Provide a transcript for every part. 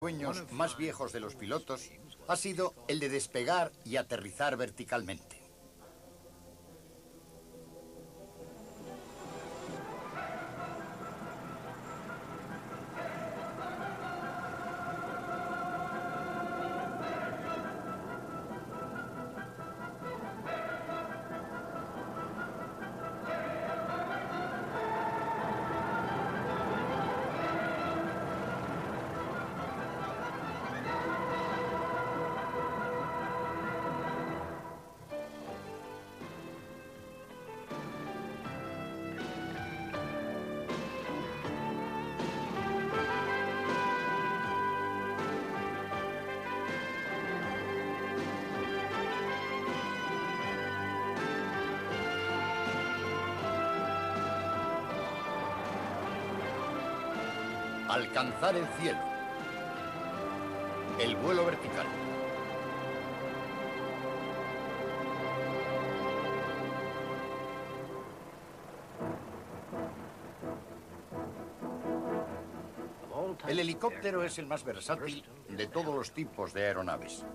Sueños más viejos de los pilotos ha sido el de despegar y aterrizar verticalmente. Alcanzar el cielo. El vuelo vertical. El helicóptero es el más versátil de todos los tipos de aeronaves.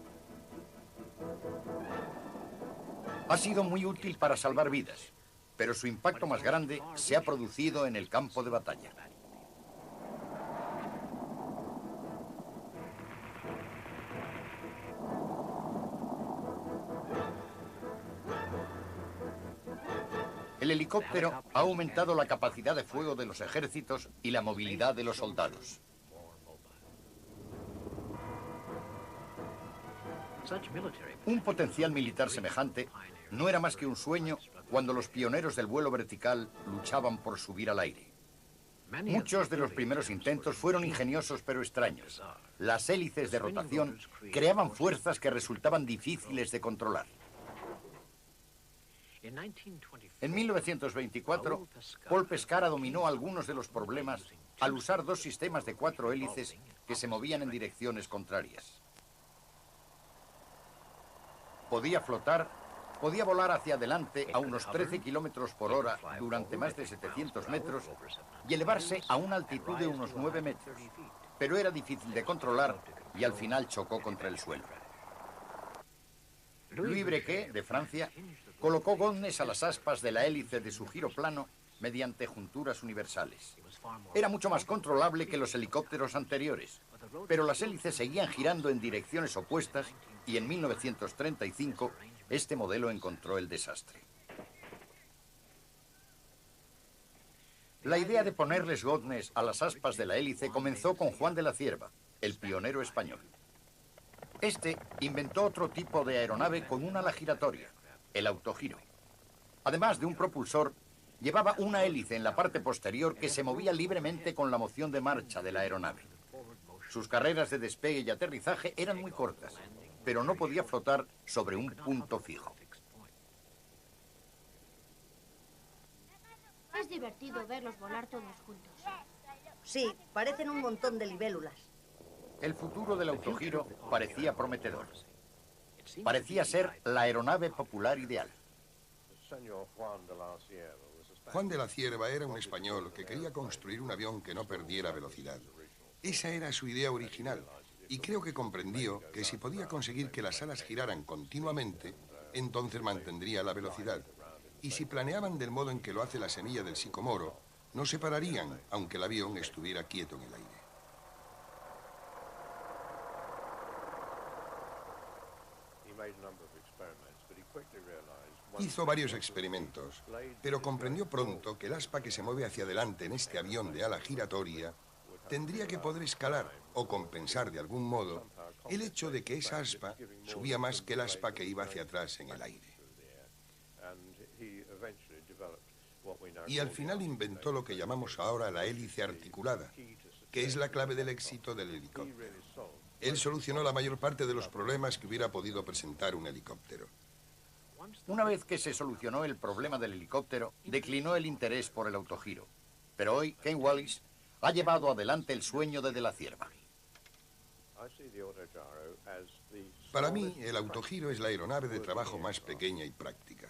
Ha sido muy útil para salvar vidas, pero su impacto más grande se ha producido en el campo de batalla. El helicóptero ha aumentado la capacidad de fuego de los ejércitos y la movilidad de los soldados. Un potencial militar semejante no era más que un sueño cuando los pioneros del vuelo vertical luchaban por subir al aire. Muchos de los primeros intentos fueron ingeniosos pero extraños. Las hélices de rotación creaban fuerzas que resultaban difíciles de controlar. En 1924, Paul Pescara dominó algunos de los problemas al usar dos sistemas de 4 hélices que se movían en direcciones contrarias. Podía flotar, podía volar hacia adelante a unos 13 kilómetros por hora durante más de 700 metros y elevarse a una altitud de unos 9 metros, pero era difícil de controlar y al final chocó contra el suelo. Louis Brequet, de Francia, colocó goznes a las aspas de la hélice de su giro plano mediante junturas universales. Era mucho más controlable que los helicópteros anteriores, pero las hélices seguían girando en direcciones opuestas y en 1935 este modelo encontró el desastre. La idea de ponerles goznes a las aspas de la hélice comenzó con Juan de la Cierva, el pionero español. Este inventó otro tipo de aeronave con un ala giratoria, el autogiro. Además de un propulsor, llevaba una hélice en la parte posterior que se movía libremente con la moción de marcha de la aeronave. Sus carreras de despegue y aterrizaje eran muy cortas, pero no podía flotar sobre un punto fijo. Es divertido verlos volar todos juntos. Sí, parecen un montón de libélulas. El futuro del autogiro parecía prometedor. Parecía ser la aeronave popular ideal. Juan de la Cierva era un español que quería construir un avión que no perdiera velocidad. Esa era su idea original, y creo que comprendió que si podía conseguir que las alas giraran continuamente, entonces mantendría la velocidad. Y si planeaban del modo en que lo hace la semilla del sicomoro, no se pararían, aunque el avión estuviera quieto en el aire. Hizo varios experimentos, pero comprendió pronto que el aspa que se mueve hacia adelante en este avión de ala giratoria tendría que poder escalar o compensar de algún modo el hecho de que esa aspa subía más que el aspa que iba hacia atrás en el aire. Y al final inventó lo que llamamos ahora la hélice articulada, que es la clave del éxito del helicóptero. Él solucionó la mayor parte de los problemas que hubiera podido presentar un helicóptero. Una vez que se solucionó el problema del helicóptero, declinó el interés por el autogiro. Pero hoy, Ken Wallis ha llevado adelante el sueño de la Cierva. Para mí, el autogiro es la aeronave de trabajo más pequeña y práctica.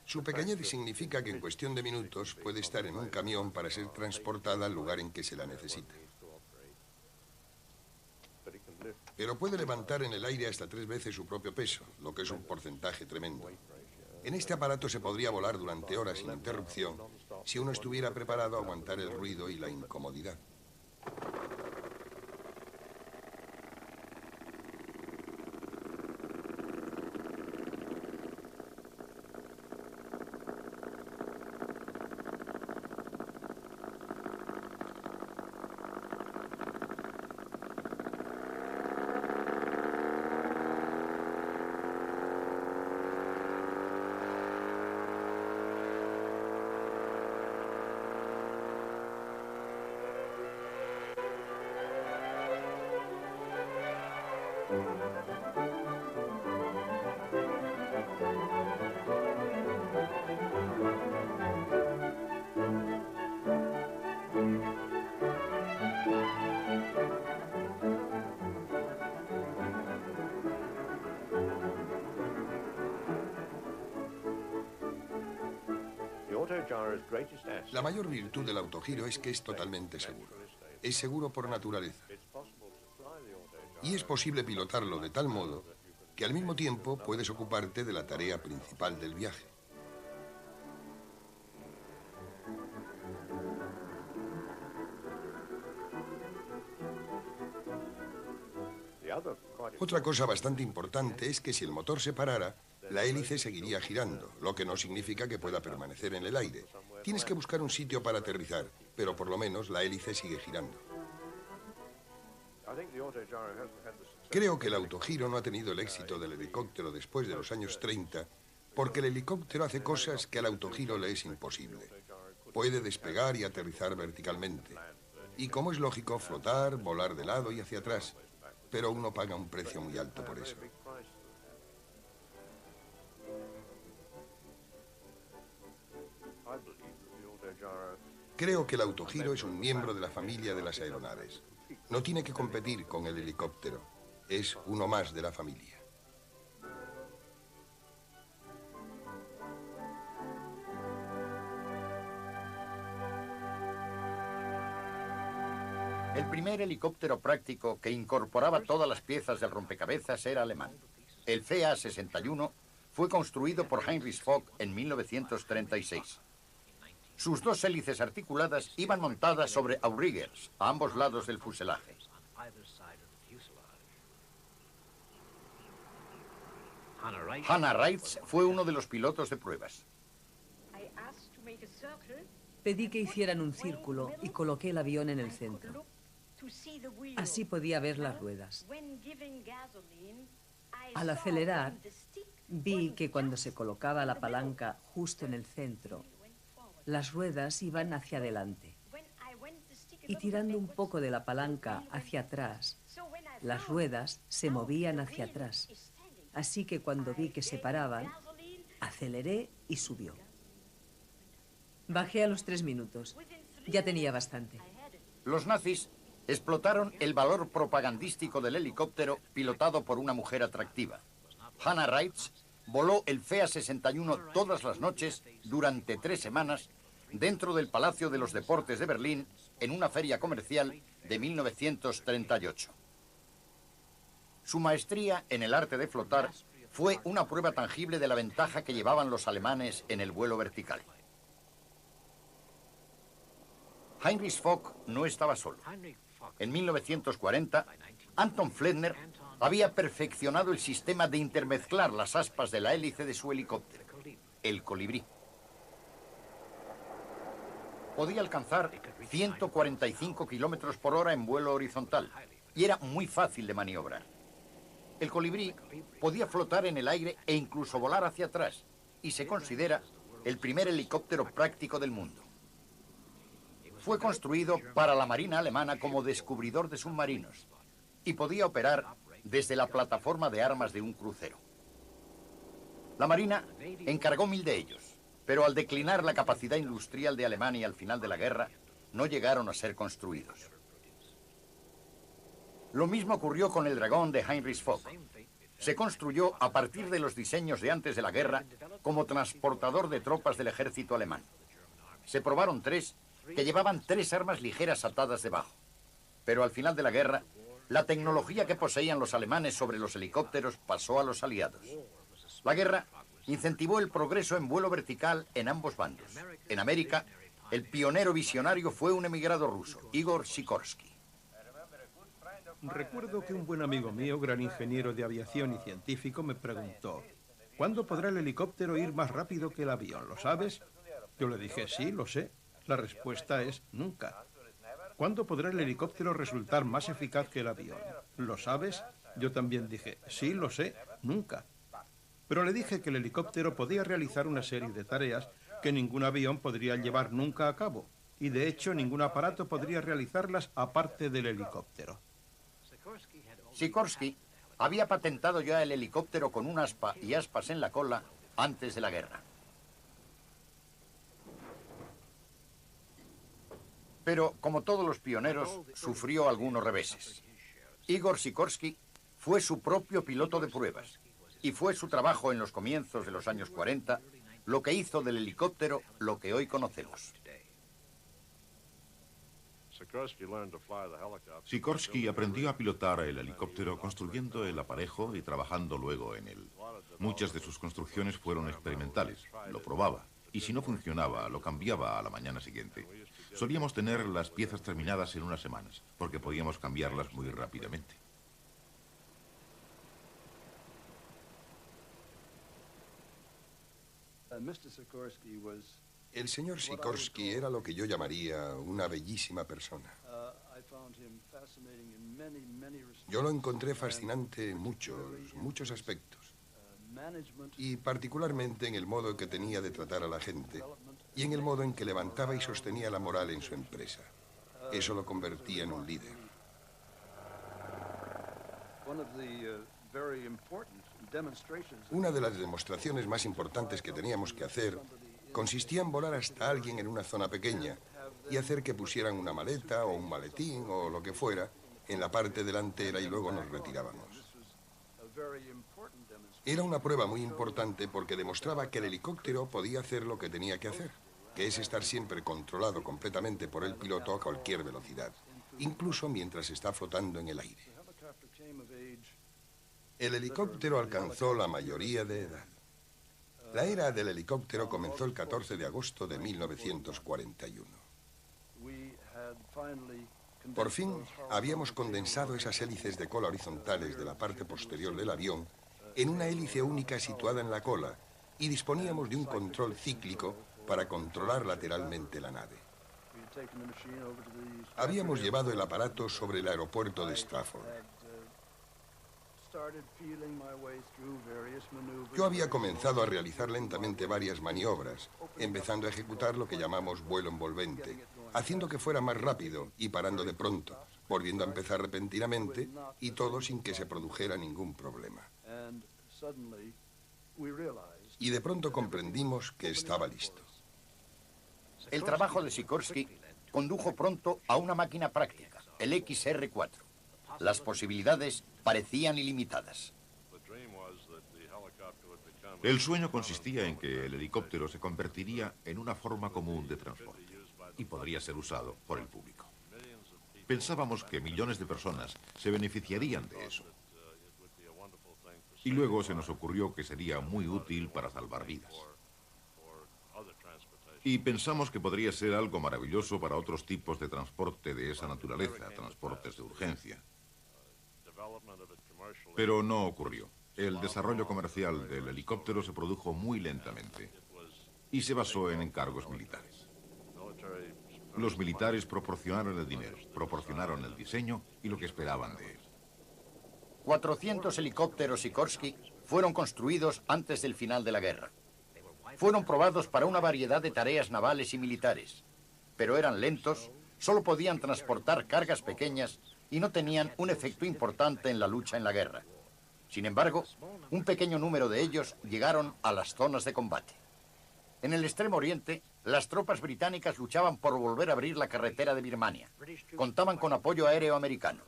Su pequeñez significa que en cuestión de minutos puede estar en un camión para ser transportada al lugar en que se la necesita. Pero puede levantar en el aire hasta 3 veces su propio peso, lo que es un porcentaje tremendo. En este aparato se podría volar durante horas sin interrupción si uno estuviera preparado a aguantar el ruido y la incomodidad. La mayor virtud del autogiro es que es totalmente seguro. Es seguro por naturaleza. Y es posible pilotarlo de tal modo que al mismo tiempo puedes ocuparte de la tarea principal del viaje. Otra cosa bastante importante es que si el motor se parara, la hélice seguiría girando, lo que no significa que pueda permanecer en el aire. Tienes que buscar un sitio para aterrizar, pero por lo menos la hélice sigue girando. Creo que el autogiro no ha tenido el éxito del helicóptero después de los años 30, porque el helicóptero hace cosas que al autogiro le es imposible. Puede despegar y aterrizar verticalmente. Y como es lógico, flotar, volar de lado y hacia atrás. Pero uno paga un precio muy alto por eso. Creo que el autogiro es un miembro de la familia de las aeronaves. No tiene que competir con el helicóptero. Es uno más de la familia. El primer helicóptero práctico que incorporaba todas las piezas del rompecabezas era alemán. El FA-61 fue construido por Heinrich Fock en 1936. Sus 2 hélices articuladas iban montadas sobre outriggers a ambos lados del fuselaje. Hannah Reitz fue uno de los pilotos de pruebas. Pedí que hicieran un círculo y coloqué el avión en el centro. Así podía ver las ruedas. Al acelerar, vi que cuando se colocaba la palanca justo en el centro, las ruedas iban hacia adelante. Y tirando un poco de la palanca hacia atrás, las ruedas se movían hacia atrás. Así que cuando vi que se paraban, aceleré y subió. Bajé a los 3 minutos. Ya tenía bastante. Los nazis explotaron el valor propagandístico del helicóptero pilotado por una mujer atractiva. Hannah Reitz voló el FA-61 todas las noches durante 3 semanas dentro del Palacio de los Deportes de Berlín en una feria comercial de 1938. Su maestría en el arte de flotar fue una prueba tangible de la ventaja que llevaban los alemanes en el vuelo vertical. Heinrich Fock no estaba solo. En 1940, Anton Flettner había perfeccionado el sistema de intermezclar las aspas de la hélice de su helicóptero, el colibrí. Podía alcanzar 145 kilómetros por hora en vuelo horizontal y era muy fácil de maniobrar. El colibrí podía flotar en el aire e incluso volar hacia atrás y se considera el primer helicóptero práctico del mundo. Fue construido para la Marina alemana como descubridor de submarinos y podía operar desde la plataforma de armas de un crucero. La Marina encargó 1000 de ellos, pero al declinar la capacidad industrial de Alemania al final de la guerra, no llegaron a ser construidos. Lo mismo ocurrió con el Dragón de Heinrich Fock. se construyó a partir de los diseños de antes de la guerra como transportador de tropas del ejército alemán. Se probaron 3 que llevaban 3 armas ligeras atadas debajo. Pero al final de la guerra, la tecnología que poseían los alemanes sobre los helicópteros pasó a los aliados. La guerra incentivó el progreso en vuelo vertical en ambos bandos. En América, el pionero visionario fue un emigrado ruso, Igor Sikorsky. Recuerdo que un buen amigo mío, gran ingeniero de aviación y científico, me preguntó: ¿cuándo podrá el helicóptero ir más rápido que el avión? ¿Lo sabes? Yo le dije: sí, lo sé. La respuesta es nunca. ¿Cuándo podrá el helicóptero resultar más eficaz que el avión? ¿Lo sabes? Yo también dije: sí, lo sé, nunca. Pero le dije que el helicóptero podía realizar una serie de tareas que ningún avión podría llevar nunca a cabo. Y de hecho, ningún aparato podría realizarlas aparte del helicóptero. Sikorsky había patentado ya el helicóptero con un aspa y aspas en la cola antes de la guerra. Pero, como todos los pioneros, sufrió algunos reveses. Igor Sikorsky fue su propio piloto de pruebas, y fue su trabajo en los comienzos de los años 40 lo que hizo del helicóptero lo que hoy conocemos. Sikorsky aprendió a pilotar el helicóptero construyendo el aparejo y trabajando luego en él. Muchas de sus construcciones fueron experimentales. Lo probaba, y si no funcionaba, lo cambiaba a la mañana siguiente. Solíamos tener las piezas terminadas en unas semanas, porque podíamos cambiarlas muy rápidamente. El señor Sikorsky era lo que yo llamaría una bellísima persona. Yo lo encontré fascinante en muchos aspectos. Y particularmente en el modo que tenía de tratar a la gente y en el modo en que levantaba y sostenía la moral en su empresa. Eso lo convertía en un líder. Una de las demostraciones más importantes que teníamos que hacer consistía en volar hasta alguien en una zona pequeña y hacer que pusieran una maleta o un maletín o lo que fuera en la parte delantera y luego nos retirábamos. Era una prueba muy importante porque demostraba que el helicóptero podía hacer lo que tenía que hacer, que es estar siempre controlado completamente por el piloto a cualquier velocidad, incluso mientras está flotando en el aire. El helicóptero alcanzó la mayoría de edad. La era del helicóptero comenzó el 14 de agosto de 1941. Por fin habíamos condensado esas hélices de cola horizontales de la parte posterior del avión en una hélice única situada en la cola y disponíamos de un control cíclico para controlar lateralmente la nave. Habíamos llevado el aparato sobre el aeropuerto de Stratford. Yo había comenzado a realizar lentamente varias maniobras, empezando a ejecutar lo que llamamos vuelo envolvente, haciendo que fuera más rápido y parando de pronto, volviendo a empezar repentinamente y todo sin que se produjera ningún problema. Y de pronto comprendimos que estaba listo. El trabajo de Sikorsky condujo pronto a una máquina práctica, el XR-4. Las posibilidades parecían ilimitadas. El sueño consistía en que el helicóptero se convertiría en una forma común de transporte y podría ser usado por el público. Pensábamos que millones de personas se beneficiarían de eso. Y luego se nos ocurrió que sería muy útil para salvar vidas. Y pensamos que podría ser algo maravilloso para otros tipos de transporte de esa naturaleza, transportes de urgencia. Pero no ocurrió. El desarrollo comercial del helicóptero se produjo muy lentamente y se basó en encargos militares. Los militares proporcionaron el dinero, proporcionaron el diseño y lo que esperaban de él. 400 helicópteros Sikorsky fueron construidos antes del final de la guerra. Fueron probados para una variedad de tareas navales y militares, pero eran lentos, solo podían transportar cargas pequeñas y no tenían un efecto importante en la lucha en la guerra. Sin embargo, un pequeño número de ellos llegaron a las zonas de combate. En el Extremo Oriente, las tropas británicas luchaban por volver a abrir la carretera de Birmania. Contaban con apoyo aéreo americano.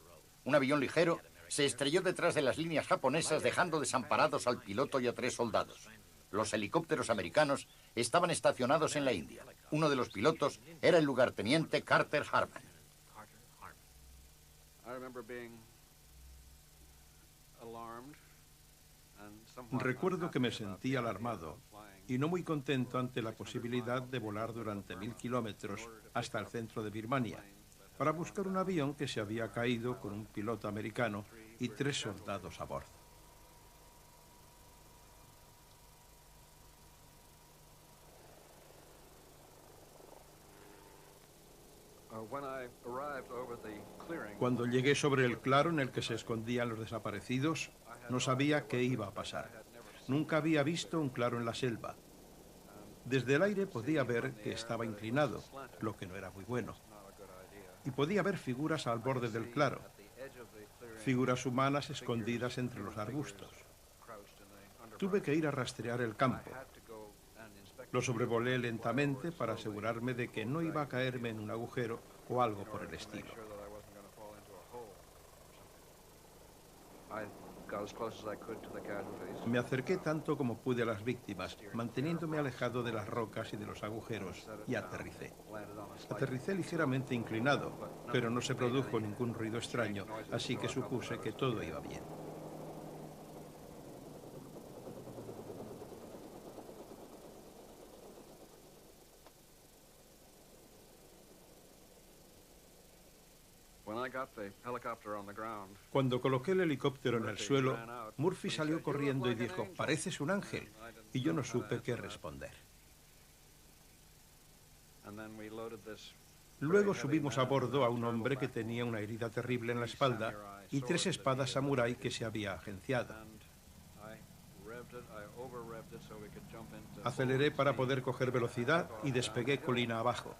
Un avión ligero se estrelló detrás de las líneas japonesas, dejando desamparados al piloto y a 3 soldados. Los helicópteros americanos estaban estacionados en la India. Uno de los pilotos era el lugarteniente Carter Harman. Recuerdo que me sentí alarmado y no muy contento ante la posibilidad de volar durante 1000 kilómetros hasta el centro de Birmania para buscar un avión que se había caído con un piloto americano y 3 soldados a bordo. Cuando llegué sobre el claro en el que se escondían los desaparecidos, no sabía qué iba a pasar. Nunca había visto un claro en la selva. Desde el aire podía ver que estaba inclinado, lo que no era muy bueno. Y podía ver figuras al borde del claro, figuras humanas escondidas entre los arbustos. Tuve que ir a rastrear el campo. Lo sobrevolé lentamente para asegurarme de que no iba a caerme en un agujero o algo por el estilo. Me acerqué tanto como pude a las víctimas, manteniéndome alejado de las rocas y de los agujeros, y aterricé. Aterricé ligeramente inclinado, pero no se produjo ningún ruido extraño, así que supuse que todo iba bien. Cuando coloqué el helicóptero en el suelo, Murphy salió corriendo y dijo, «Pareces un ángel», y yo no supe qué responder. Luego subimos a bordo a un hombre que tenía una herida terrible en la espalda y 3 espadas samurái que se había agenciado. Aceleré para poder coger velocidad y despegué colina abajo,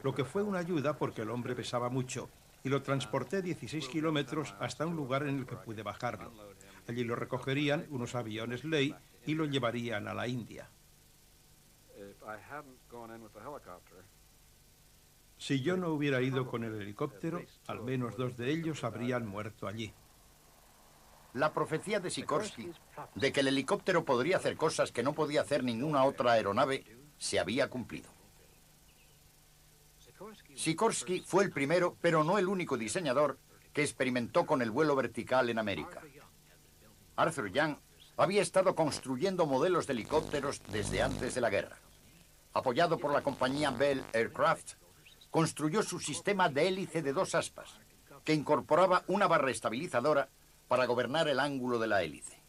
lo que fue una ayuda porque el hombre pesaba mucho, y lo transporté 16 kilómetros hasta un lugar en el que pude bajarlo. Allí lo recogerían unos aviones Ley y lo llevarían a la India. Si yo no hubiera ido con el helicóptero, al menos 2 de ellos habrían muerto allí. La profecía de Sikorsky, de que el helicóptero podría hacer cosas que no podía hacer ninguna otra aeronave, se había cumplido. Sikorsky fue el primero, pero no el único diseñador que experimentó con el vuelo vertical en América. Arthur Young había estado construyendo modelos de helicópteros desde antes de la guerra. Apoyado por la compañía Bell Aircraft, construyó su sistema de hélice de 2 aspas, que incorporaba una barra estabilizadora para gobernar el ángulo de la hélice.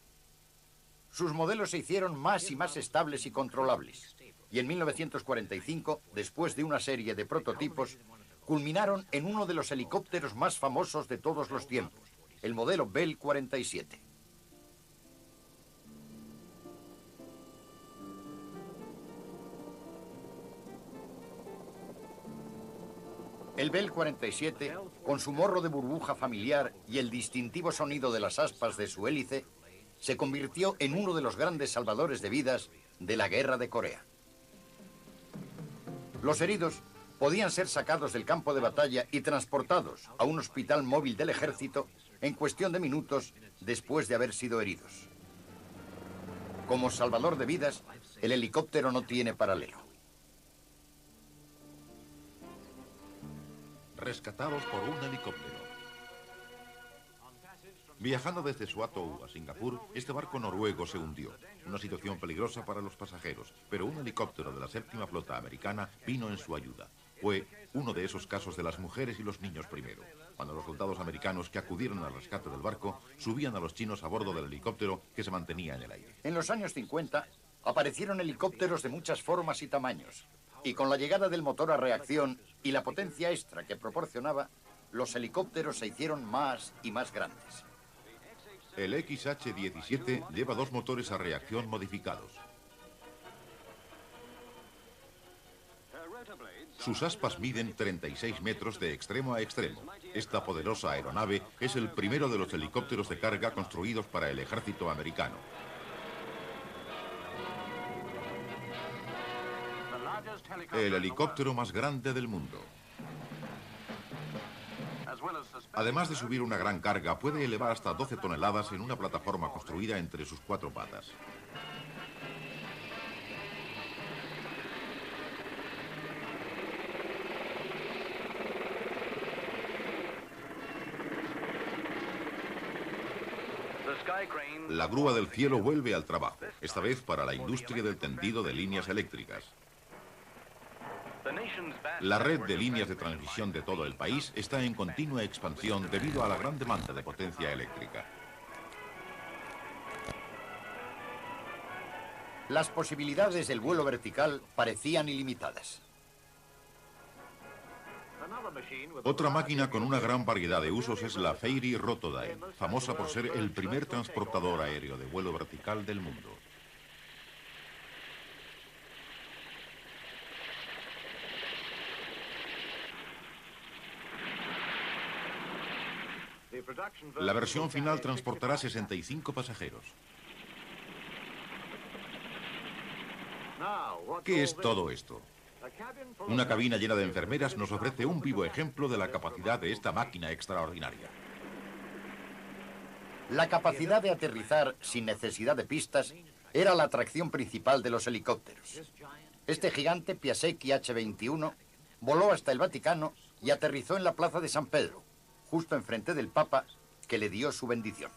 Sus modelos se hicieron más y más estables y controlables, y en 1945, después de una serie de prototipos, culminaron en uno de los helicópteros más famosos de todos los tiempos, el modelo Bell 47. El Bell 47, con su morro de burbuja familiar y el distintivo sonido de las aspas de su hélice, se convirtió en uno de los grandes salvadores de vidas de la Guerra de Corea. Los heridos podían ser sacados del campo de batalla y transportados a un hospital móvil del ejército en cuestión de minutos después de haber sido heridos. Como salvador de vidas, el helicóptero no tiene paralelo. Rescatados por un helicóptero. Viajando desde Suatou a Singapur, este barco noruego se hundió. Una situación peligrosa para los pasajeros, pero un helicóptero de la 7ª Flota Americana vino en su ayuda. Fue uno de esos casos de las mujeres y los niños primero, cuando los soldados americanos que acudieron al rescate del barco subían a los chinos a bordo del helicóptero que se mantenía en el aire. En los años 50 aparecieron helicópteros de muchas formas y tamaños, y con la llegada del motor a reacción y la potencia extra que proporcionaba, los helicópteros se hicieron más y más grandes. El XH-17 lleva 2 motores a reacción modificados. Sus aspas miden 36 metros de extremo a extremo. Esta poderosa aeronave es el primero de los helicópteros de carga construidos para el ejército americano. El helicóptero más grande del mundo. Además de subir una gran carga, puede elevar hasta 12 toneladas en una plataforma construida entre sus 4 patas. La grúa del cielo vuelve al trabajo, esta vez para la industria del tendido de líneas eléctricas. La red de líneas de transmisión de todo el país está en continua expansión debido a la gran demanda de potencia eléctrica. Las posibilidades del vuelo vertical parecían ilimitadas. Otra máquina con una gran variedad de usos es la Fairey Rotodyne, famosa por ser el primer transportador aéreo de vuelo vertical del mundo. La versión final transportará 65 pasajeros. ¿Qué es todo esto? Una cabina llena de enfermeras nos ofrece un vivo ejemplo de la capacidad de esta máquina extraordinaria. La capacidad de aterrizar sin necesidad de pistas era la atracción principal de los helicópteros. Este gigante Piasecki H-21 voló hasta el Vaticano y aterrizó en la plaza de San Pedro, justo enfrente del Papa, que le dio su bendición.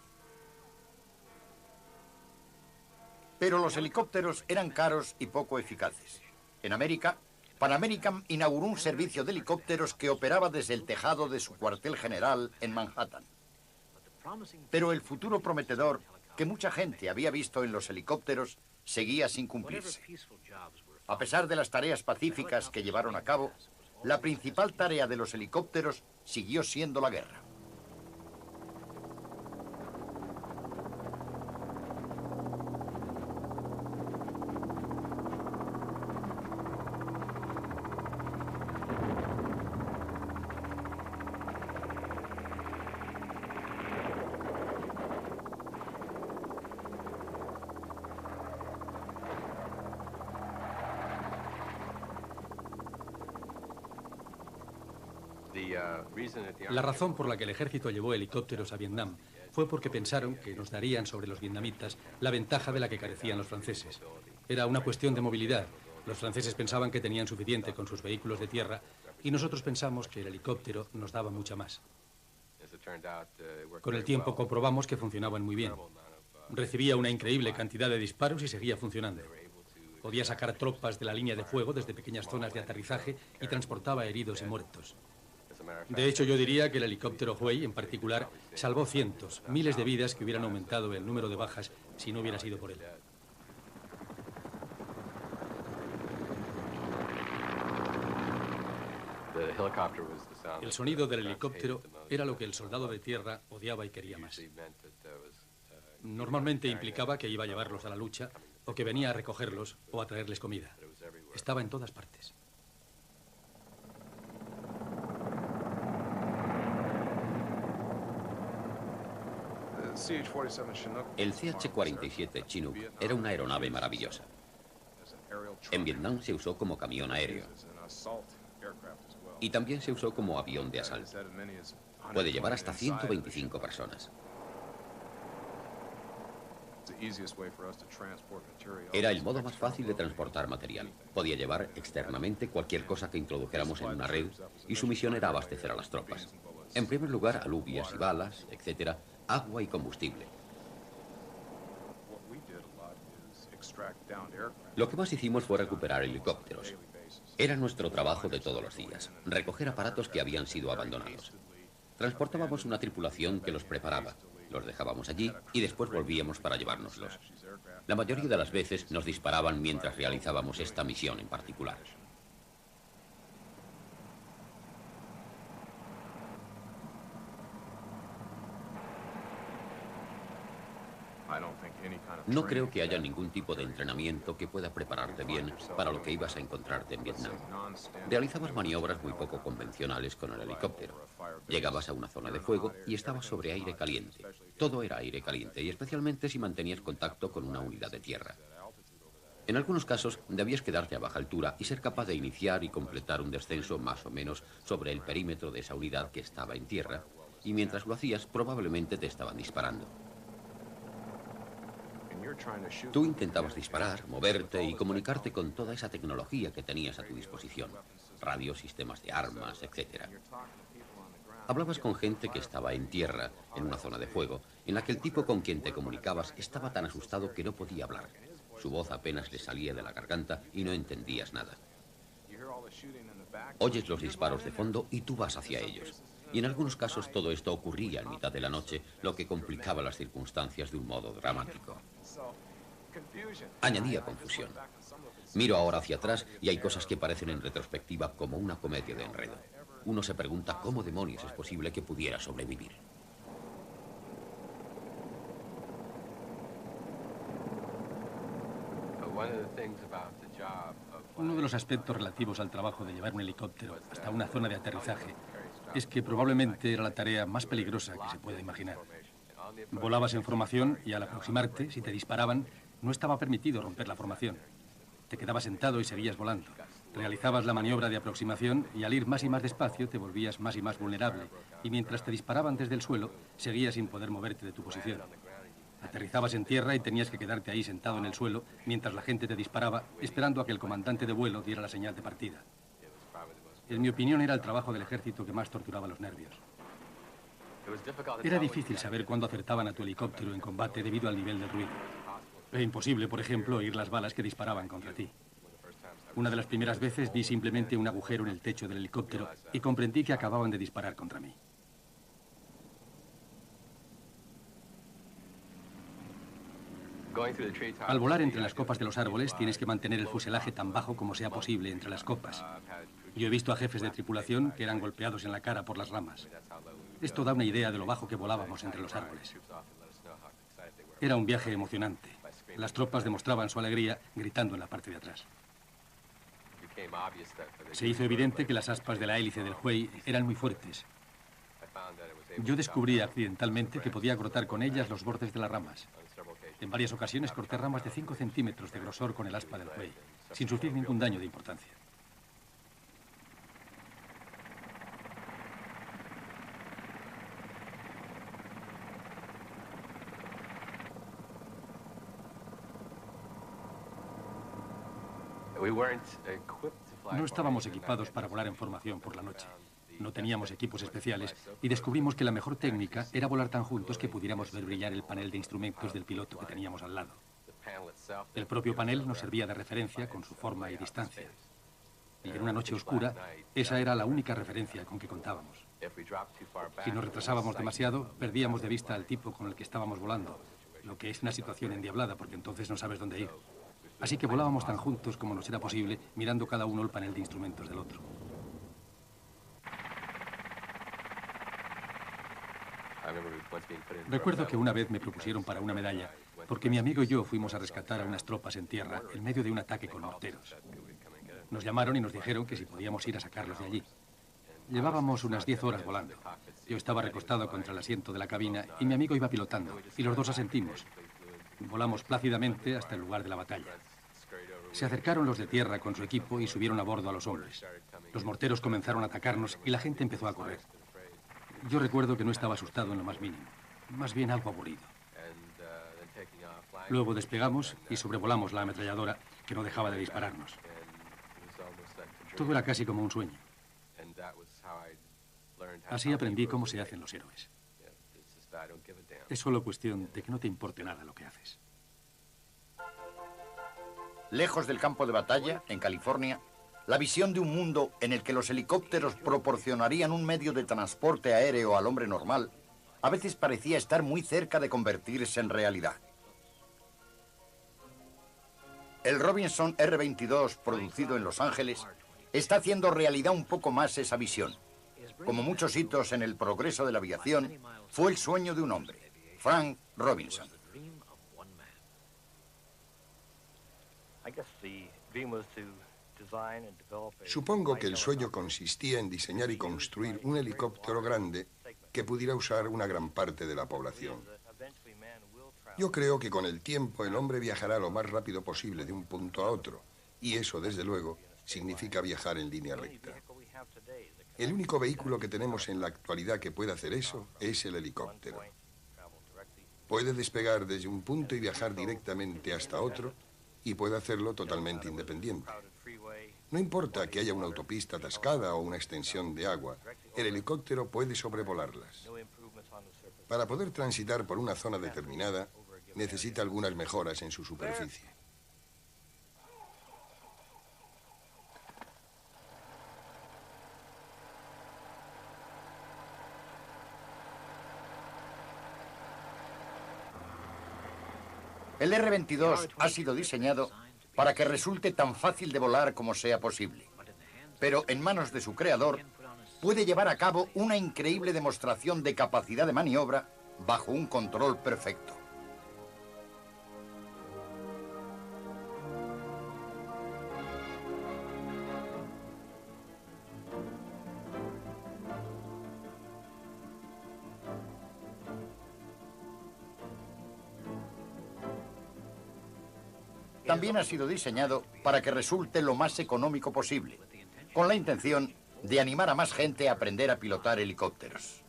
Pero los helicópteros eran caros y poco eficaces. En América, Pan American inauguró un servicio de helicópteros que operaba desde el tejado de su cuartel general en Manhattan. Pero el futuro prometedor que mucha gente había visto en los helicópteros seguía sin cumplirse. A pesar de las tareas pacíficas que llevaron a cabo, la principal tarea de los helicópteros siguió siendo la guerra. La razón por la que el ejército llevó helicópteros a Vietnam fue porque pensaron que nos darían sobre los vietnamitas la ventaja de la que carecían los franceses. Era una cuestión de movilidad. Los franceses pensaban que tenían suficiente con sus vehículos de tierra y nosotros pensamos que el helicóptero nos daba mucha más. Con el tiempo comprobamos que funcionaban muy bien. Recibía una increíble cantidad de disparos y seguía funcionando. Podía sacar tropas de la línea de fuego desde pequeñas zonas de aterrizaje y transportaba heridos y muertos. De hecho, yo diría que el helicóptero Huey, en particular, salvó cientos, miles de vidas que hubieran aumentado el número de bajas si no hubiera sido por él. El sonido del helicóptero era lo que el soldado de tierra odiaba y quería más. Normalmente implicaba que iba a llevarlos a la lucha, o que venía a recogerlos o a traerles comida. Estaba en todas partes. El CH-47 Chinook era una aeronave maravillosa. En Vietnam se usó como camión aéreo. Y también se usó como avión de asalto. Puede llevar hasta 125 personas. Era el modo más fácil de transportar material. Podía llevar externamente cualquier cosa que introdujéramos en una red y su misión era abastecer a las tropas. En primer lugar, alubias y balas, etc., agua y combustible. Lo que más hicimos fue recuperar helicópteros. Era nuestro trabajo de todos los días, recoger aparatos que habían sido abandonados. Transportábamos una tripulación que los preparaba, los dejábamos allí y después volvíamos para llevárnoslos. La mayoría de las veces nos disparaban mientras realizábamos esta misión en particular. No creo que haya ningún tipo de entrenamiento que pueda prepararte bien para lo que ibas a encontrarte en Vietnam. Realizabas maniobras muy poco convencionales con el helicóptero. Llegabas a una zona de fuego y estabas sobre aire caliente. Todo era aire caliente y especialmente si mantenías contacto con una unidad de tierra. En algunos casos debías quedarte a baja altura y ser capaz de iniciar y completar un descenso más o menos sobre el perímetro de esa unidad que estaba en tierra, y mientras lo hacías probablemente te estaban disparando. Tú intentabas disparar, moverte y comunicarte con toda esa tecnología que tenías a tu disposición, radios, sistemas de armas, etc. Hablabas con gente que estaba en tierra, en una zona de fuego, en la que el tipo con quien te comunicabas estaba tan asustado que no podía hablar. Su voz apenas le salía de la garganta y no entendías nada. Oyes los disparos de fondo y tú vas hacia ellos. Y en algunos casos todo esto ocurría en mitad de la noche, lo que complicaba las circunstancias de un modo dramático. Añadía confusión. Miro ahora hacia atrás y hay cosas que parecen en retrospectiva como una comedia de enredo. Uno se pregunta cómo demonios es posible que pudiera sobrevivir. Uno de los aspectos relativos al trabajo de llevar un helicóptero hasta una zona de aterrizaje es que probablemente era la tarea más peligrosa que se pueda imaginar. Volabas en formación y al aproximarte, si te disparaban, no estaba permitido romper la formación. Te quedabas sentado y seguías volando. Realizabas la maniobra de aproximación y al ir más y más despacio te volvías más y más vulnerable. Y mientras te disparaban desde el suelo, seguías sin poder moverte de tu posición. Aterrizabas en tierra y tenías que quedarte ahí sentado en el suelo mientras la gente te disparaba, esperando a que el comandante de vuelo diera la señal de partida. En mi opinión, era el trabajo del ejército que más torturaba los nervios. Era difícil saber cuándo acertaban a tu helicóptero en combate debido al nivel del ruido. Era imposible, por ejemplo, oír las balas que disparaban contra ti. Una de las primeras veces vi simplemente un agujero en el techo del helicóptero y comprendí que acababan de disparar contra mí. Al volar entre las copas de los árboles tienes que mantener el fuselaje tan bajo como sea posible entre las copas. Yo he visto a jefes de tripulación que eran golpeados en la cara por las ramas. Esto da una idea de lo bajo que volábamos entre los árboles. Era un viaje emocionante. Las tropas demostraban su alegría gritando en la parte de atrás. Se hizo evidente que las aspas de la hélice del Huey eran muy fuertes. Yo descubrí accidentalmente que podía cortar con ellas los bordes de las ramas. En varias ocasiones corté ramas de 5 centímetros de grosor con el aspa del Huey, sin sufrir ningún daño de importancia. No estábamos equipados para volar en formación por la noche. No teníamos equipos especiales y descubrimos que la mejor técnica era volar tan juntos que pudiéramos ver brillar el panel de instrumentos del piloto que teníamos al lado. El propio panel nos servía de referencia con su forma y distancia. Y en una noche oscura, esa era la única referencia con que contábamos. Si nos retrasábamos demasiado, perdíamos de vista al tipo con el que estábamos volando, lo que es una situación endiablada porque entonces no sabes dónde ir. Así que volábamos tan juntos como nos era posible, mirando cada uno el panel de instrumentos del otro. Recuerdo que una vez me propusieron para una medalla, porque mi amigo y yo fuimos a rescatar a unas tropas en tierra en medio de un ataque con morteros. Nos llamaron y nos dijeron que si podíamos ir a sacarlos de allí. Llevábamos unas 10 horas volando. Yo estaba recostado contra el asiento de la cabina y mi amigo iba pilotando, y los dos asentimos. Volamos plácidamente hasta el lugar de la batalla. Se acercaron los de tierra con su equipo y subieron a bordo a los hombres. Los morteros comenzaron a atacarnos y la gente empezó a correr. Yo recuerdo que no estaba asustado en lo más mínimo, más bien algo aburrido. Luego despegamos y sobrevolamos la ametralladora que no dejaba de dispararnos. Todo era casi como un sueño. Así aprendí cómo se hacen los héroes. Es solo cuestión de que no te importe nada lo que haces. Lejos del campo de batalla, en California, la visión de un mundo en el que los helicópteros proporcionarían un medio de transporte aéreo al hombre normal, a veces parecía estar muy cerca de convertirse en realidad. El Robinson R-22, producido en Los Ángeles, está haciendo realidad un poco más esa visión. Como muchos hitos en el progreso de la aviación, fue el sueño de un hombre, Frank Robinson. Supongo que el sueño consistía en diseñar y construir un helicóptero grande que pudiera usar una gran parte de la población. Yo creo que con el tiempo el hombre viajará lo más rápido posible de un punto a otro, y eso, desde luego, significa viajar en línea recta. El único vehículo que tenemos en la actualidad que puede hacer eso es el helicóptero. Puede despegar desde un punto y viajar directamente hasta otro, y puede hacerlo totalmente independiente. No importa que haya una autopista atascada o una extensión de agua, el helicóptero puede sobrevolarlas. Para poder transitar por una zona determinada, necesita algunas mejoras en su superficie. El R-22 ha sido diseñado para que resulte tan fácil de volar como sea posible. Pero en manos de su creador, puede llevar a cabo una increíble demostración de capacidad de maniobra bajo un control perfecto. También ha sido diseñado para que resulte lo más económico posible, con la intención de animar a más gente a aprender a pilotar helicópteros.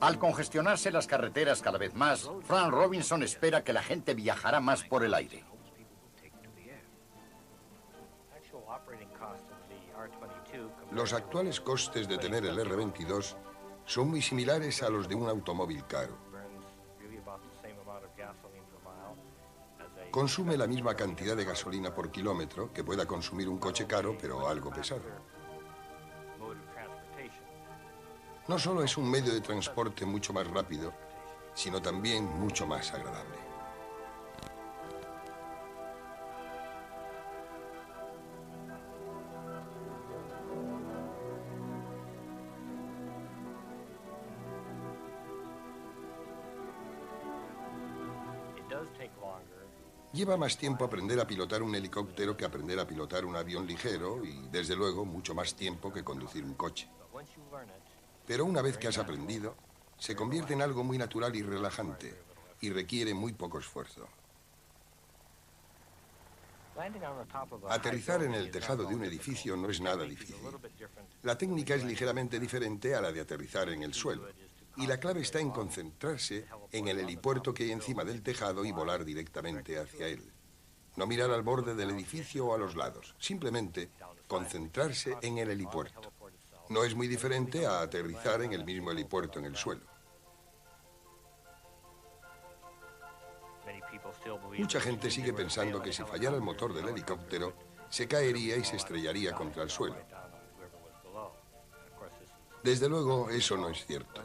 Al congestionarse las carreteras cada vez más, Frank Robinson espera que la gente viajará más por el aire. Los actuales costes de tener el R-22 son muy similares a los de un automóvil caro. Consume la misma cantidad de gasolina por kilómetro que pueda consumir un coche caro, pero algo pesado. No solo es un medio de transporte mucho más rápido, sino también mucho más agradable. Lleva más tiempo aprender a pilotar un helicóptero que aprender a pilotar un avión ligero y, desde luego, mucho más tiempo que conducir un coche. Pero una vez que has aprendido, se convierte en algo muy natural y relajante y requiere muy poco esfuerzo. Aterrizar en el tejado de un edificio no es nada difícil. La técnica es ligeramente diferente a la de aterrizar en el suelo. Y la clave está en concentrarse en el helipuerto que hay encima del tejado y volar directamente hacia él. No mirar al borde del edificio o a los lados, simplemente concentrarse en el helipuerto. No es muy diferente a aterrizar en el mismo helipuerto en el suelo. Mucha gente sigue pensando que si fallara el motor del helicóptero, se caería y se estrellaría contra el suelo. Desde luego, eso no es cierto.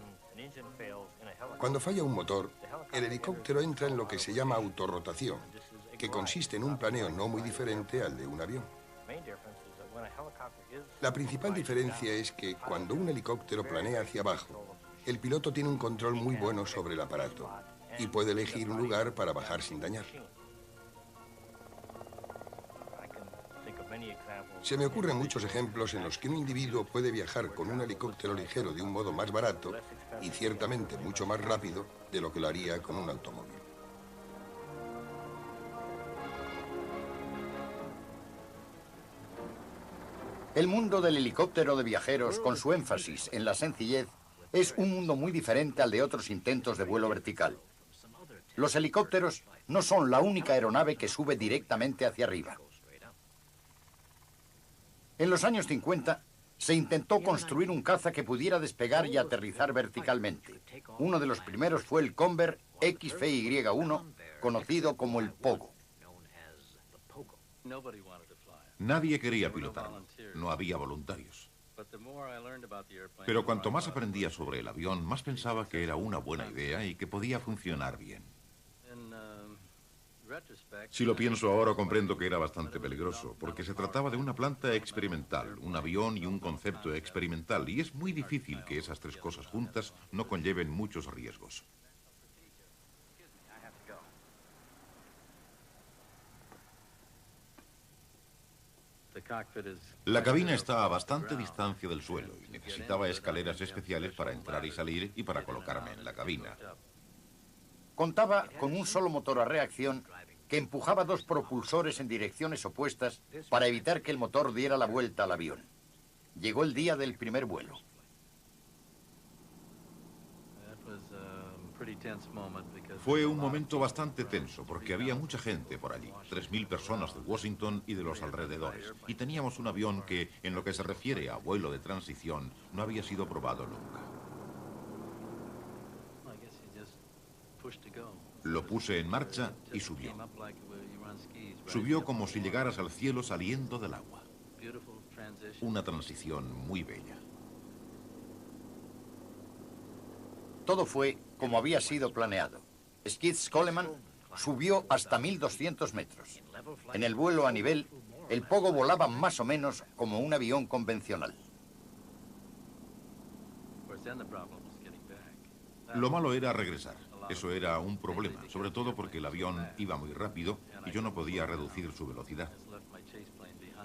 Cuando falla un motor, el helicóptero entra en lo que se llama autorrotación, que consiste en un planeo no muy diferente al de un avión. La principal diferencia es que cuando un helicóptero planea hacia abajo, el piloto tiene un control muy bueno sobre el aparato y puede elegir un lugar para bajar sin dañar. Se me ocurren muchos ejemplos en los que un individuo puede viajar con un helicóptero ligero de un modo más barato y ciertamente mucho más rápido de lo que lo haría con un automóvil. El mundo del helicóptero de viajeros, con su énfasis en la sencillez, es un mundo muy diferente al de otros intentos de vuelo vertical. Los helicópteros no son la única aeronave que sube directamente hacia arriba. En los años 50 se intentó construir un caza que pudiera despegar y aterrizar verticalmente. Uno de los primeros fue el Convair XFY-1, conocido como el Pogo. Nadie quería pilotarlo, no había voluntarios. Pero cuanto más aprendía sobre el avión, más pensaba que era una buena idea y que podía funcionar bien. Si lo pienso ahora, comprendo que era bastante peligroso, porque se trataba de una planta experimental, un avión y un concepto experimental, y es muy difícil que esas tres cosas juntas no conlleven muchos riesgos. La cabina está a bastante distancia del suelo y necesitaba escaleras especiales para entrar y salir y para colocarme en la cabina. Contaba con un solo motor a reacción que empujaba dos propulsores en direcciones opuestas para evitar que el motor diera la vuelta al avión. Llegó el día del primer vuelo. Fue un momento bastante tenso porque había mucha gente por allí, 3.000 personas de Washington y de los alrededores, y teníamos un avión que, en lo que se refiere a vuelo de transición, no había sido probado nunca. Lo puse en marcha y subió. Subió como si llegaras al cielo saliendo del agua. Una transición muy bella. Todo fue como había sido planeado. Skid Coleman subió hasta 1.200 metros. En el vuelo a nivel, el Pogo volaba más o menos como un avión convencional. Lo malo era regresar. Eso era un problema, sobre todo porque el avión iba muy rápido y yo no podía reducir su velocidad.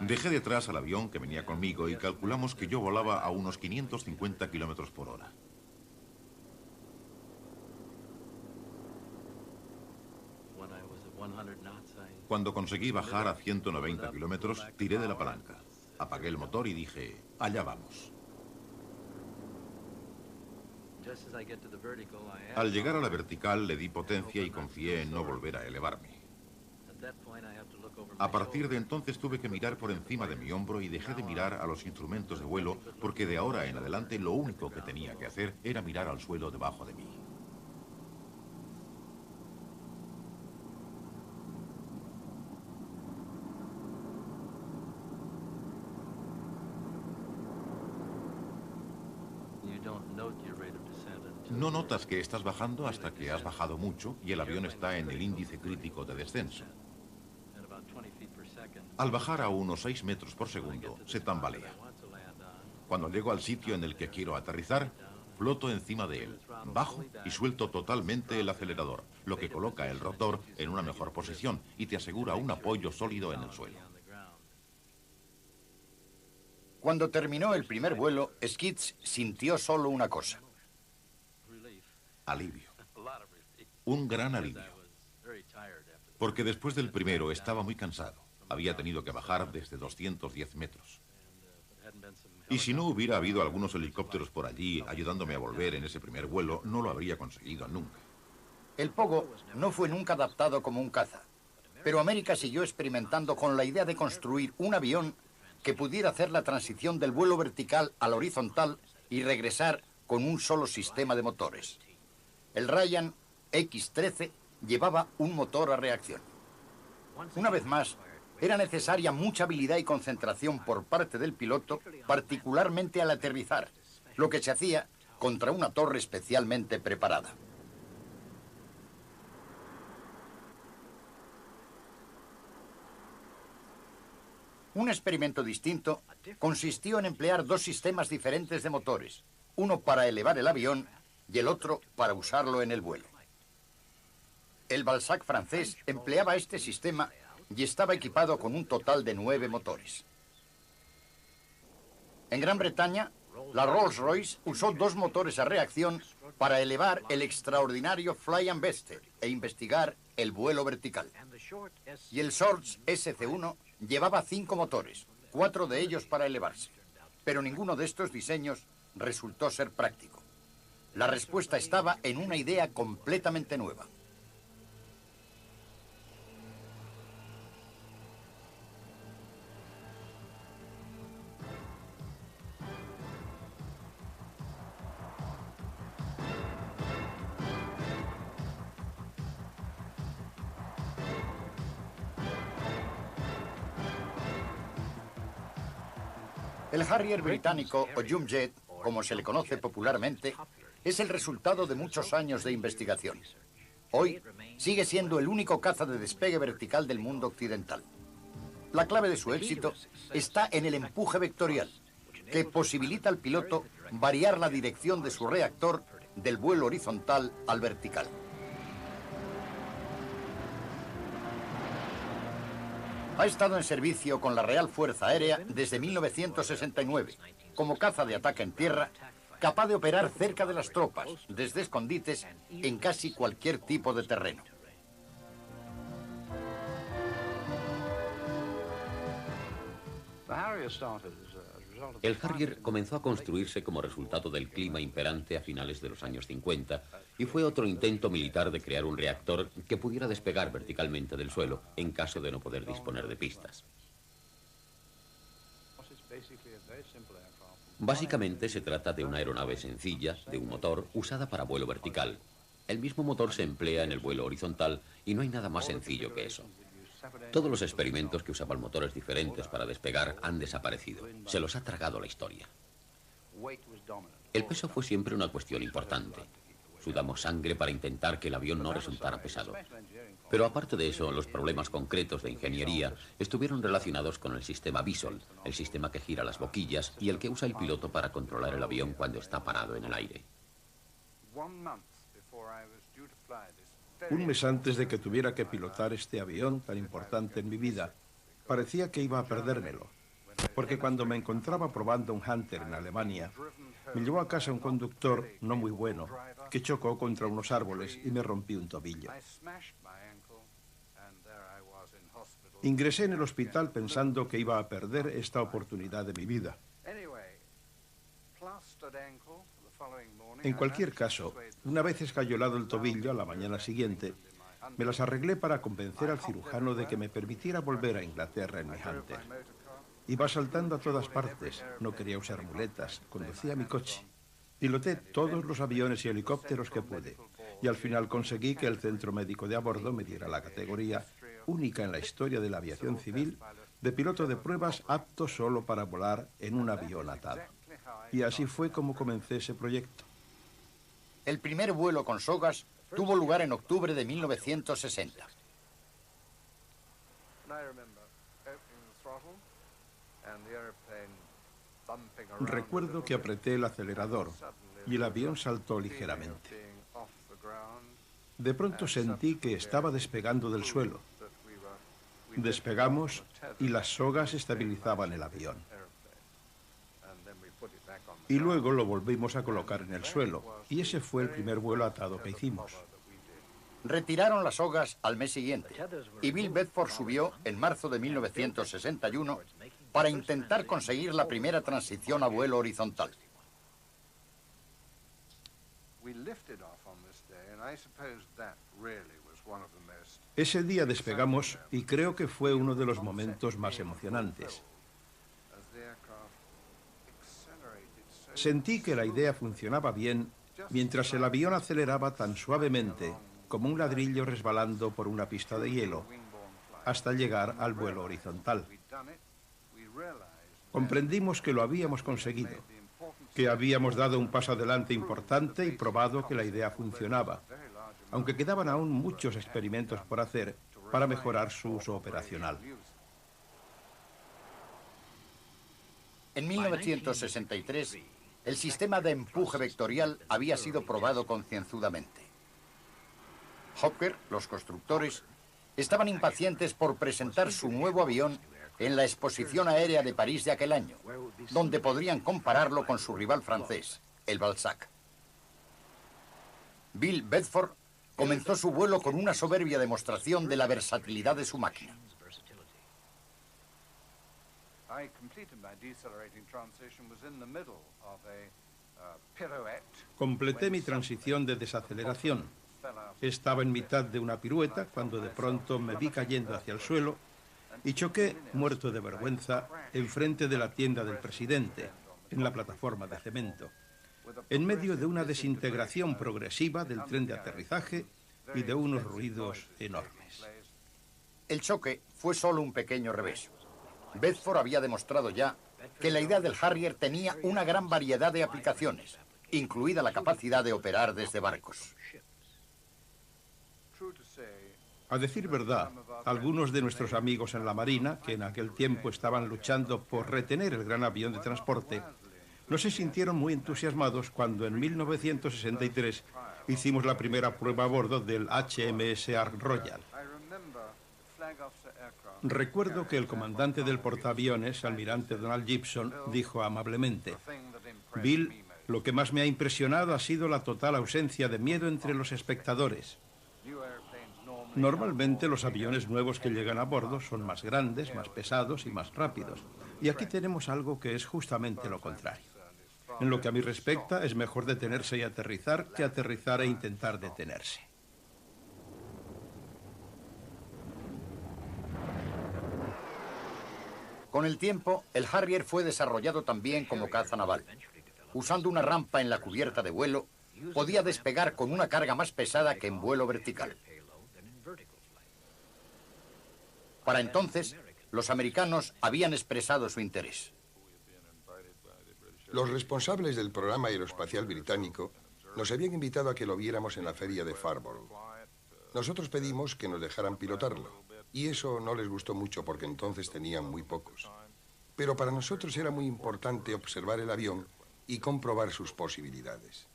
Dejé detrás al avión que venía conmigo y calculamos que yo volaba a unos 550 kilómetros por hora. Cuando conseguí bajar a 190 kilómetros, tiré de la palanca, apagué el motor y dije, allá vamos. Al llegar a la vertical le di potencia y confié en no volver a elevarme. A partir de entonces tuve que mirar por encima de mi hombro y dejé de mirar a los instrumentos de vuelo porque de ahora en adelante lo único que tenía que hacer era mirar al suelo debajo de mí. No notas que estás bajando hasta que has bajado mucho y el avión está en el índice crítico de descenso. Al bajar a unos 6 metros por segundo, se tambalea. Cuando llego al sitio en el que quiero aterrizar, floto encima de él, bajo y suelto totalmente el acelerador, lo que coloca el rotor en una mejor posición y te asegura un apoyo sólido en el suelo. Cuando terminó el primer vuelo, Skids sintió solo una cosa. Alivio. Un gran alivio. Porque después del primero estaba muy cansado. Había tenido que bajar desde 210 metros. Y si no hubiera habido algunos helicópteros por allí ayudándome a volver en ese primer vuelo, no lo habría conseguido nunca. El Pogo no fue nunca adaptado como un caza, pero América siguió experimentando con la idea de construir un avión que pudiera hacer la transición del vuelo vertical al horizontal y regresar con un solo sistema de motores. El Ryan X-13 llevaba un motor a reacción. Una vez más, era necesaria mucha habilidad y concentración por parte del piloto, particularmente al aterrizar, lo que se hacía contra una torre especialmente preparada. Un experimento distinto consistió en emplear dos sistemas diferentes de motores, uno para elevar el avión y el otro para usarlo en el vuelo. El Balzac francés empleaba este sistema y estaba equipado con un total de 9 motores. En Gran Bretaña, la Rolls-Royce usó 2 motores a reacción para elevar el extraordinario Fly and Bester e investigar el vuelo vertical. Y el Shorts SC-1 llevaba 5 motores, 4 de ellos para elevarse. Pero ninguno de estos diseños resultó ser práctico. La respuesta estaba en una idea completamente nueva. El Harrier británico, o Jump Jet, como se le conoce popularmente, es el resultado de muchos años de investigación. Hoy sigue siendo el único caza de despegue vertical del mundo occidental. La clave de su éxito está en el empuje vectorial, que posibilita al piloto variar la dirección de su reactor del vuelo horizontal al vertical. Ha estado en servicio con la Real Fuerza Aérea desde 1969, como caza de ataque en tierra capaz de operar cerca de las tropas, desde escondites, en casi cualquier tipo de terreno. El Harrier comenzó a construirse como resultado del clima imperante a finales de los años 50 y fue otro intento militar de crear un reactor que pudiera despegar verticalmente del suelo en caso de no poder disponer de pistas. Básicamente se trata de una aeronave sencilla, de un motor, usada para vuelo vertical. El mismo motor se emplea en el vuelo horizontal y no hay nada más sencillo que eso. Todos los experimentos que usaban motores diferentes para despegar han desaparecido. Se los ha tragado la historia. El peso fue siempre una cuestión importante. Sudamos sangre para intentar que el avión no resultara pesado. Pero aparte de eso, los problemas concretos de ingeniería estuvieron relacionados con el sistema Visual, el sistema que gira las boquillas y el que usa el piloto para controlar el avión cuando está parado en el aire. Un mes antes de que tuviera que pilotar este avión tan importante en mi vida, parecía que iba a perdérmelo, porque cuando me encontraba probando un Hunter en Alemania, me llevó a casa un conductor no muy bueno, que chocó contra unos árboles y me rompí un tobillo. Ingresé en el hospital pensando que iba a perder esta oportunidad de mi vida. En cualquier caso, una vez escayolado el tobillo a la mañana siguiente, me las arreglé para convencer al cirujano de que me permitiera volver a Inglaterra en mi Hunter. Iba saltando a todas partes, no quería usar muletas, conducía mi coche. Piloté todos los aviones y helicópteros que pude, y al final conseguí que el centro médico de a bordo me diera la categoría, única en la historia de la aviación civil, de piloto de pruebas apto solo para volar en un avión atado. Y así fue como comencé ese proyecto. El primer vuelo con sogas tuvo lugar en octubre de 1960. Recuerdo que apreté el acelerador y el avión saltó ligeramente. De pronto sentí que estaba despegando del suelo. Despegamos y las sogas estabilizaban el avión. Y luego lo volvimos a colocar en el suelo, y ese fue el primer vuelo atado que hicimos. Retiraron las sogas al mes siguiente, y Bill Bedford subió en marzo de 1961 para intentar conseguir la primera transición a vuelo horizontal. Ese día despegamos y creo que fue uno de los momentos más emocionantes. Sentí que la idea funcionaba bien mientras el avión aceleraba tan suavemente como un ladrillo resbalando por una pista de hielo hasta llegar al vuelo horizontal. Comprendimos que lo habíamos conseguido, que habíamos dado un paso adelante importante y probado que la idea funcionaba, aunque quedaban aún muchos experimentos por hacer para mejorar su uso operacional. En 1963, el sistema de empuje vectorial había sido probado concienzudamente. Hawker, los constructores, estaban impacientes por presentar su nuevo avión en la Exposición Aérea de París de aquel año, donde podrían compararlo con su rival francés, el Balzac. Bill Bedford comenzó su vuelo con una soberbia demostración de la versatilidad de su máquina. Completé mi transición de desaceleración. Estaba en mitad de una pirueta cuando de pronto me vi cayendo hacia el suelo y choqué, muerto de vergüenza, enfrente de la tienda del presidente, en la plataforma de cemento, en medio de una desintegración progresiva del tren de aterrizaje y de unos ruidos enormes. El choque fue solo un pequeño revés. Bedford había demostrado ya que la idea del Harrier tenía una gran variedad de aplicaciones, incluida la capacidad de operar desde barcos. A decir verdad, algunos de nuestros amigos en la Marina, que en aquel tiempo estaban luchando por retener el gran avión de transporte, no se sintieron muy entusiasmados cuando en 1963 hicimos la primera prueba a bordo del HMS Ark Royal. Recuerdo que el comandante del portaaviones, almirante Donald Gibson, dijo amablemente: Bill, Lo que más me ha impresionado ha sido la total ausencia de miedo entre los espectadores. Normalmente los aviones nuevos que llegan a bordo son más grandes, más pesados y más rápidos. Y aquí tenemos algo que es justamente lo contrario. En lo que a mí respecta, es mejor detenerse y aterrizar que aterrizar e intentar detenerse. Con el tiempo, el Harrier fue desarrollado también como caza naval. Usando una rampa en la cubierta de vuelo, podía despegar con una carga más pesada que en vuelo vertical. Para entonces, los americanos habían expresado su interés. Los responsables del programa aeroespacial británico nos habían invitado a que lo viéramos en la feria de Farnborough. Nosotros pedimos que nos dejaran pilotarlo, y eso no les gustó mucho porque entonces tenían muy pocos. Pero para nosotros era muy importante observar el avión y comprobar sus posibilidades.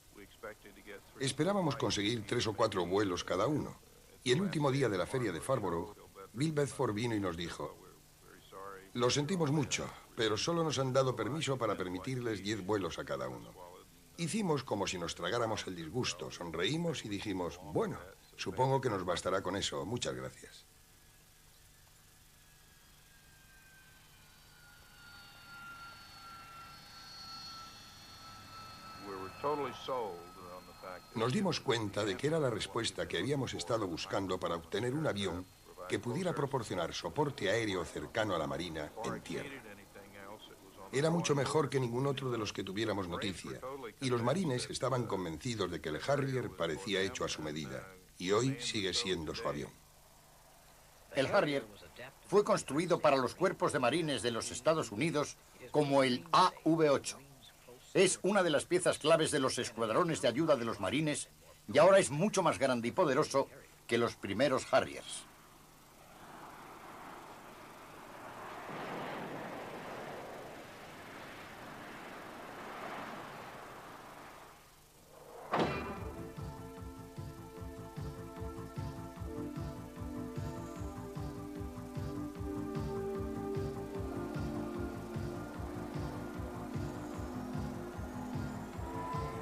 Esperábamos conseguir 3 o 4 vuelos cada uno, y el último día de la feria de Farnborough, Bill Bedford vino y nos dijo: lo sentimos mucho, pero solo nos han dado permiso para permitirles 10 vuelos a cada uno. Hicimos como si nos tragáramos el disgusto, sonreímos y dijimos: bueno, supongo que nos bastará con eso, muchas gracias. Nos dimos cuenta de que era la respuesta que habíamos estado buscando para obtener un avión que pudiera proporcionar soporte aéreo cercano a la Marina en tierra. Era mucho mejor que ningún otro de los que tuviéramos noticia, y los marines estaban convencidos de que el Harrier parecía hecho a su medida, y hoy sigue siendo su avión. El Harrier fue construido para los cuerpos de marines de los Estados Unidos como el AV-8. Es una de las piezas claves de los escuadrones de ayuda de los marines y ahora es mucho más grande y poderoso que los primeros Harriers.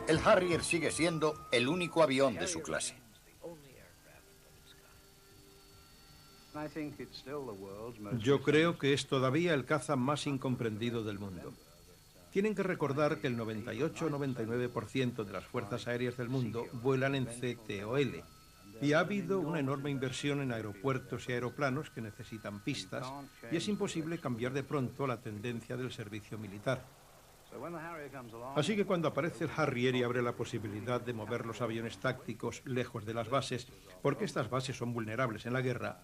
El Harrier sigue siendo el único avión de su clase. Yo creo que es todavía el caza más incomprendido del mundo. Tienen que recordar que el 98-99% de las fuerzas aéreas del mundo vuelan en CTOL. Y ha habido una enorme inversión en aeropuertos y aeroplanos que necesitan pistas, y es imposible cambiar de pronto la tendencia del servicio militar. Así que cuando aparece el Harrier y abre la posibilidad de mover los aviones tácticos lejos de las bases, porque estas bases son vulnerables en la guerra,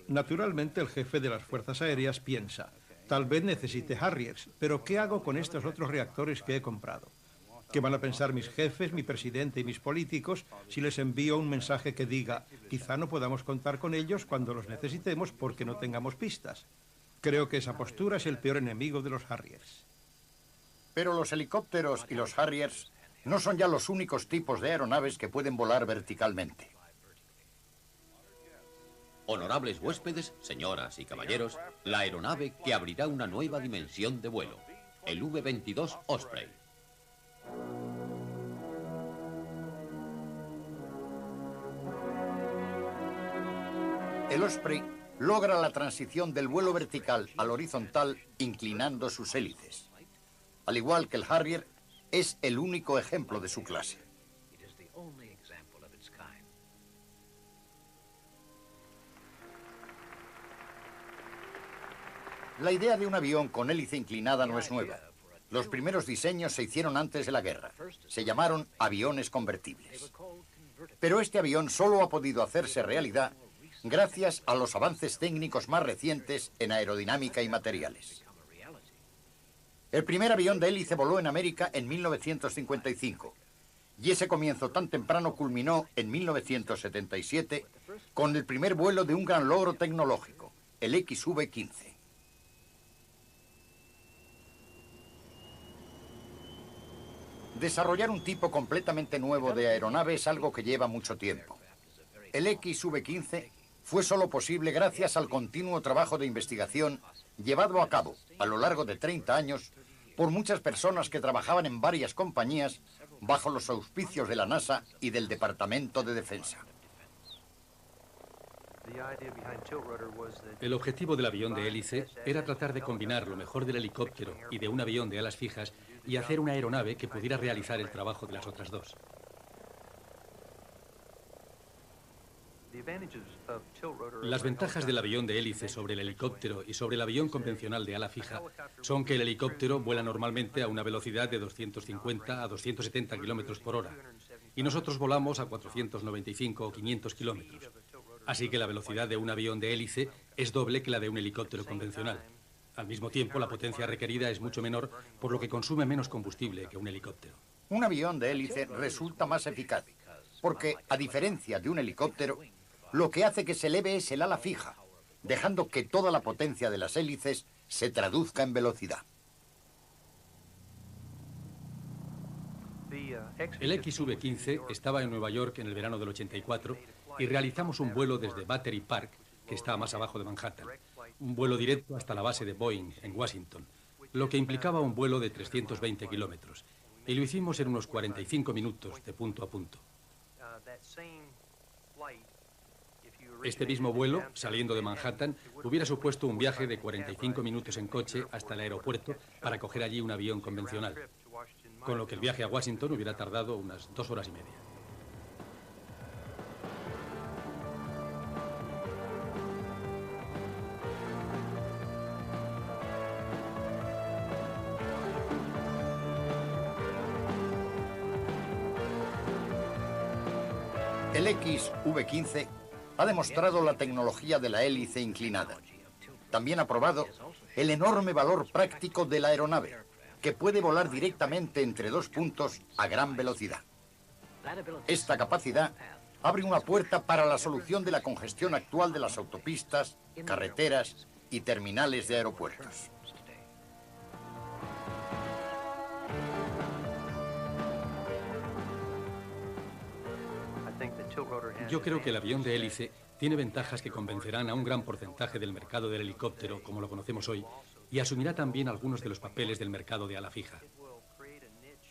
naturalmente el jefe de las fuerzas aéreas piensa: tal vez necesite Harriers, pero ¿qué hago con estos otros reactores que he comprado? ¿Qué van a pensar mis jefes, mi presidente y mis políticos si les envío un mensaje que diga: quizá no podamos contar con ellos cuando los necesitemos porque no tengamos pistas? Creo que esa postura es el peor enemigo de los Harriers. Pero los helicópteros y los Harriers no son ya los únicos tipos de aeronaves que pueden volar verticalmente. Honorables huéspedes, señoras y caballeros, la aeronave que abrirá una nueva dimensión de vuelo, el V-22 Osprey. El Osprey logra la transición del vuelo vertical al horizontal inclinando sus hélices. Al igual que el Harrier, es el único ejemplo de su clase. La idea de un avión con hélice inclinada no es nueva. Los primeros diseños se hicieron antes de la guerra. Se llamaron aviones convertibles. Pero este avión solo ha podido hacerse realidad gracias a los avances técnicos más recientes en aerodinámica y materiales. El primer avión de hélice voló en América en 1955, y ese comienzo tan temprano culminó en 1977 con el primer vuelo de un gran logro tecnológico, el XV-15. Desarrollar un tipo completamente nuevo de aeronave es algo que lleva mucho tiempo. El XV-15 fue solo posible gracias al continuo trabajo de investigación llevado a cabo a lo largo de 30 años por muchas personas que trabajaban en varias compañías bajo los auspicios de la NASA y del Departamento de Defensa. El objetivo del avión de hélice era tratar de combinar lo mejor del helicóptero y de un avión de alas fijas y hacer una aeronave que pudiera realizar el trabajo de las otras dos. Las ventajas del avión de hélice sobre el helicóptero y sobre el avión convencional de ala fija son que el helicóptero vuela normalmente a una velocidad de 250 a 270 kilómetros por hora y nosotros volamos a 495 o 500 kilómetros. Así que la velocidad de un avión de hélice es doble que la de un helicóptero convencional. Al mismo tiempo, la potencia requerida es mucho menor, por lo que consume menos combustible que un helicóptero. Un avión de hélice resulta más eficaz, porque, a diferencia de un helicóptero, lo que hace que se eleve es el ala fija, dejando que toda la potencia de las hélices se traduzca en velocidad. El XV-15 estaba en Nueva York en el verano del 84 y realizamos un vuelo desde Battery Park, que está más abajo de Manhattan, un vuelo directo hasta la base de Boeing en Washington, lo que implicaba un vuelo de 320 kilómetros, y lo hicimos en unos 45 minutos de punto a punto. Este mismo vuelo, saliendo de Manhattan, hubiera supuesto un viaje de 45 minutos en coche hasta el aeropuerto para coger allí un avión convencional, con lo que el viaje a Washington hubiera tardado unas 2 horas y media. El XV-15 ha demostrado la tecnología de la hélice inclinada. También ha probado el enorme valor práctico de la aeronave, que puede volar directamente entre dos puntos a gran velocidad. Esta capacidad abre una puerta para la solución de la congestión actual de las autopistas, carreteras y terminales de aeropuertos. Yo creo que el avión de hélice tiene ventajas que convencerán a un gran porcentaje del mercado del helicóptero, como lo conocemos hoy, y asumirá también algunos de los papeles del mercado de ala fija.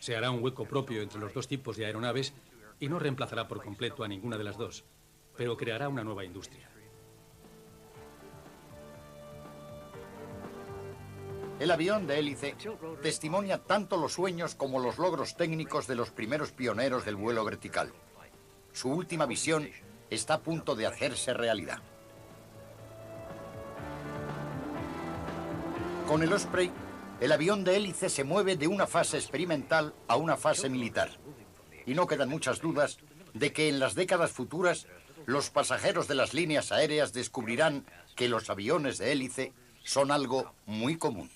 Se hará un hueco propio entre los dos tipos de aeronaves y no reemplazará por completo a ninguna de las dos, pero creará una nueva industria. El avión de hélice testimonia tanto los sueños como los logros técnicos de los primeros pioneros del vuelo vertical. Su última visión está a punto de hacerse realidad. Con el Osprey, el avión de hélice se mueve de una fase experimental a una fase militar. Y no quedan muchas dudas de que en las décadas futuras los pasajeros de las líneas aéreas descubrirán que los aviones de hélice son algo muy común.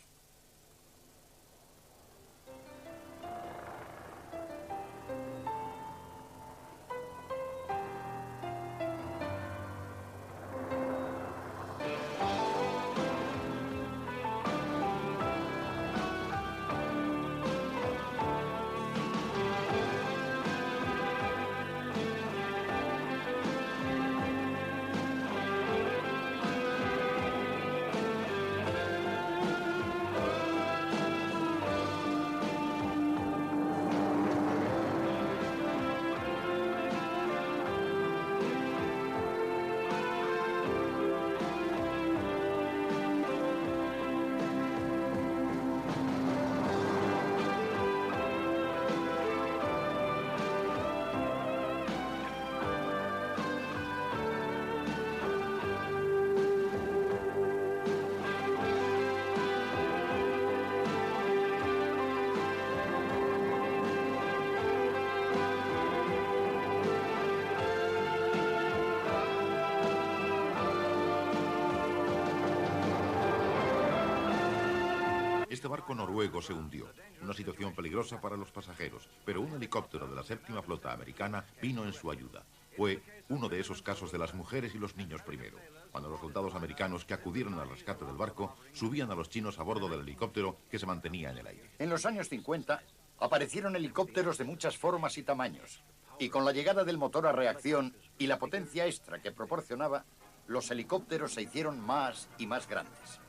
Este barco noruego se hundió, una situación peligrosa para los pasajeros, pero un helicóptero de la 7ª Flota Americana vino en su ayuda. Fue uno de esos casos de las mujeres y los niños primero, cuando los soldados americanos que acudieron al rescate del barco subían a los chinos a bordo del helicóptero que se mantenía en el aire. En los años 50 aparecieron helicópteros de muchas formas y tamaños, y con la llegada del motor a reacción y la potencia extra que proporcionaba, los helicópteros se hicieron más y más grandes.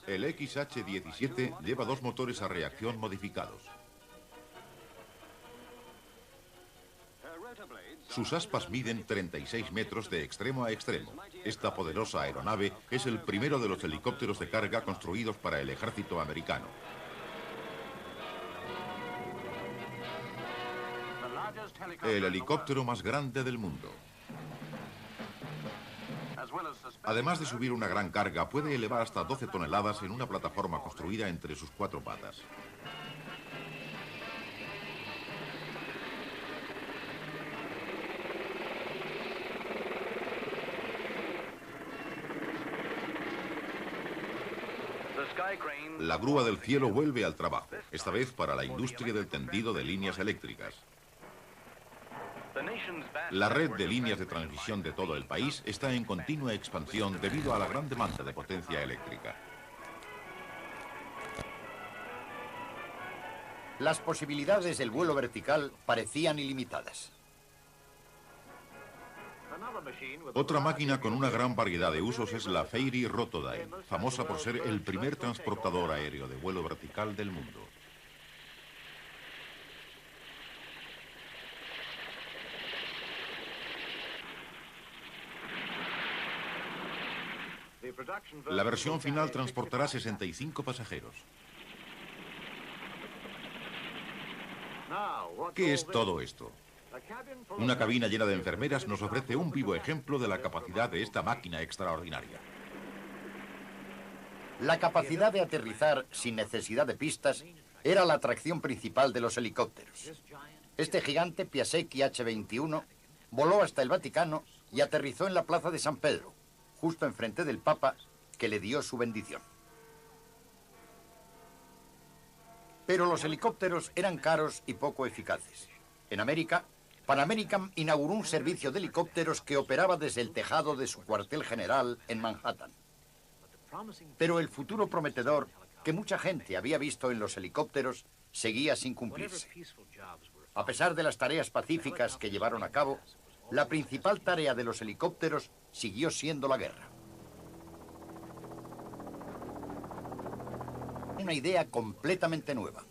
El XH-17 lleva 2 motores a reacción modificados. Sus aspas miden 36 metros de extremo a extremo. Esta poderosa aeronave es el primero de los helicópteros de carga construidos para el ejército americano. El helicóptero más grande del mundo. Además de subir una gran carga, puede elevar hasta 12 toneladas en una plataforma construida entre sus 4 patas. La grúa del cielo vuelve al trabajo, esta vez para la industria del tendido de líneas eléctricas. La red de líneas de transmisión de todo el país está en continua expansión debido a la gran demanda de potencia eléctrica. Las posibilidades del vuelo vertical parecían ilimitadas. Otra máquina con una gran variedad de usos es la Fairey Rotodyne, famosa por ser el primer transportador aéreo de vuelo vertical del mundo. La versión final transportará 65 pasajeros. ¿Qué es todo esto? Una cabina llena de enfermeras nos ofrece un vivo ejemplo de la capacidad de esta máquina extraordinaria. La capacidad de aterrizar sin necesidad de pistas era la atracción principal de los helicópteros. Este gigante Piasecki H-21 voló hasta el Vaticano y aterrizó en la plaza de San Pedro, justo enfrente del Papa, que le dio su bendición. Pero los helicópteros eran caros y poco eficaces. En América, Pan American inauguró un servicio de helicópteros que operaba desde el tejado de su cuartel general en Manhattan. Pero el futuro prometedor que mucha gente había visto en los helicópteros seguía sin cumplirse. A pesar de las tareas pacíficas que llevaron a cabo, la principal tarea de los helicópteros siguió siendo la guerra. Una idea completamente nueva.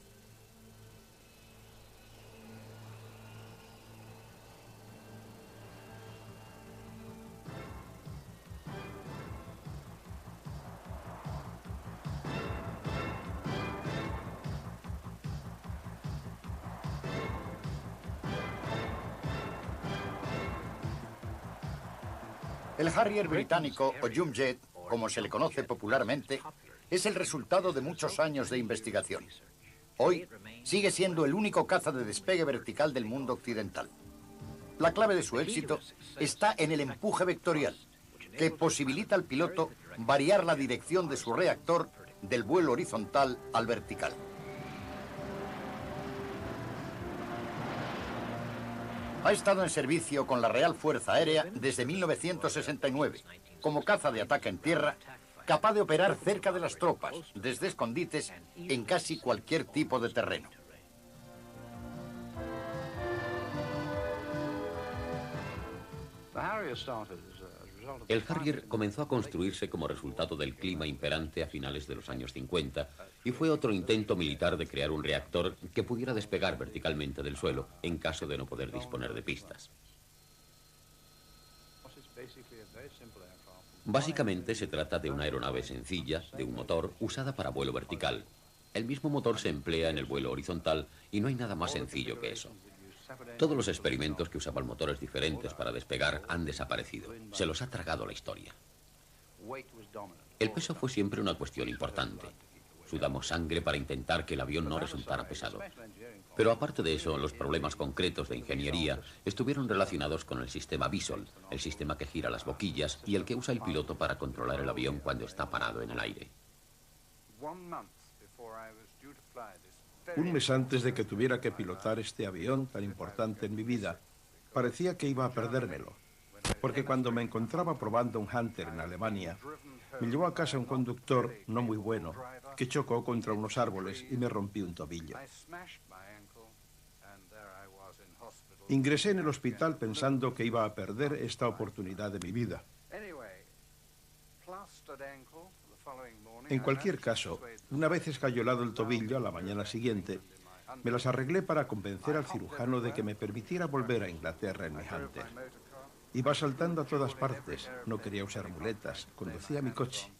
El Harrier británico, o Jumjet, como se le conoce popularmente, es el resultado de muchos años de investigación. Hoy sigue siendo el único caza de despegue vertical del mundo occidental. La clave de su éxito está en el empuje vectorial, que posibilita al piloto variar la dirección de su reactor del vuelo horizontal al vertical. Ha estado en servicio con la Real Fuerza Aérea desde 1969, como caza de ataque en tierra, capaz de operar cerca de las tropas, desde escondites, en casi cualquier tipo de terreno. El Harrier comenzó a construirse como resultado del clima imperante a finales de los años 50 y fue otro intento militar de crear un reactor que pudiera despegar verticalmente del suelo en caso de no poder disponer de pistas. Básicamente se trata de una aeronave sencilla, de un motor, usada para vuelo vertical. El mismo motor se emplea en el vuelo horizontal y no hay nada más sencillo que eso. Todos los experimentos que usaban motores diferentes para despegar han desaparecido. Se los ha tragado la historia. El peso fue siempre una cuestión importante. Sudamos sangre para intentar que el avión no resultara pesado. Pero aparte de eso, los problemas concretos de ingeniería estuvieron relacionados con el sistema Visol, el sistema que gira las boquillas y el que usa el piloto para controlar el avión cuando está parado en el aire. Un mes antes de que tuviera que pilotar este avión tan importante en mi vida, parecía que iba a perdérmelo, porque cuando me encontraba probando un Hunter en Alemania, me llevó a casa un conductor no muy bueno, que chocó contra unos árboles y me rompí un tobillo. Ingresé en el hospital pensando que iba a perder esta oportunidad de mi vida. En cualquier caso, una vez escayolado el tobillo a la mañana siguiente, me las arreglé para convencer al cirujano de que me permitiera volver a Inglaterra en mi Hunter. Iba saltando a todas partes, no quería usar muletas, conducía mi coche.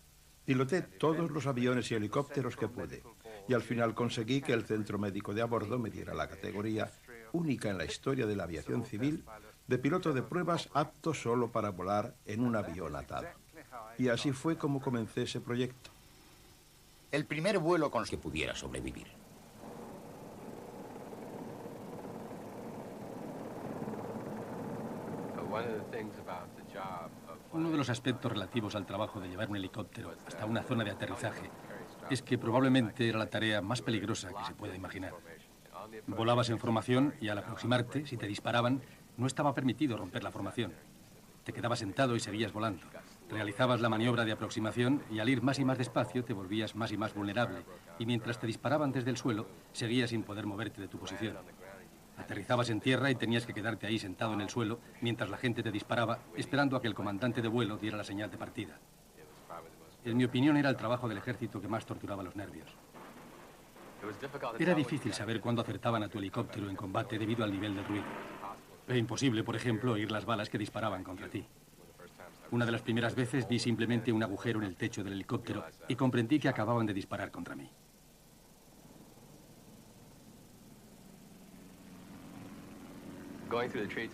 Piloté todos los aviones y helicópteros que pude, y al final conseguí que el centro médico de a bordo me diera la categoría, única en la historia de la aviación civil, de piloto de pruebas apto solo para volar en un avión atado. Y así fue como comencé ese proyecto. El primer vuelo con que pudiera sobrevivir. Uno de los aspectos relativos al trabajo de llevar un helicóptero hasta una zona de aterrizaje es que probablemente era la tarea más peligrosa que se pueda imaginar. Volabas en formación y al aproximarte, si te disparaban, no estaba permitido romper la formación. Te quedabas sentado y seguías volando. Realizabas la maniobra de aproximación y al ir más y más despacio te volvías más y más vulnerable. Y mientras te disparaban desde el suelo, seguías sin poder moverte de tu posición. Aterrizabas en tierra y tenías que quedarte ahí sentado en el suelo mientras la gente te disparaba, esperando a que el comandante de vuelo diera la señal de partida. En mi opinión, era el trabajo del ejército que más torturaba los nervios. Era difícil saber cuándo acertaban a tu helicóptero en combate debido al nivel del ruido. Era imposible, por ejemplo, oír las balas que disparaban contra ti. Una de las primeras veces vi simplemente un agujero en el techo del helicóptero y comprendí que acababan de disparar contra mí.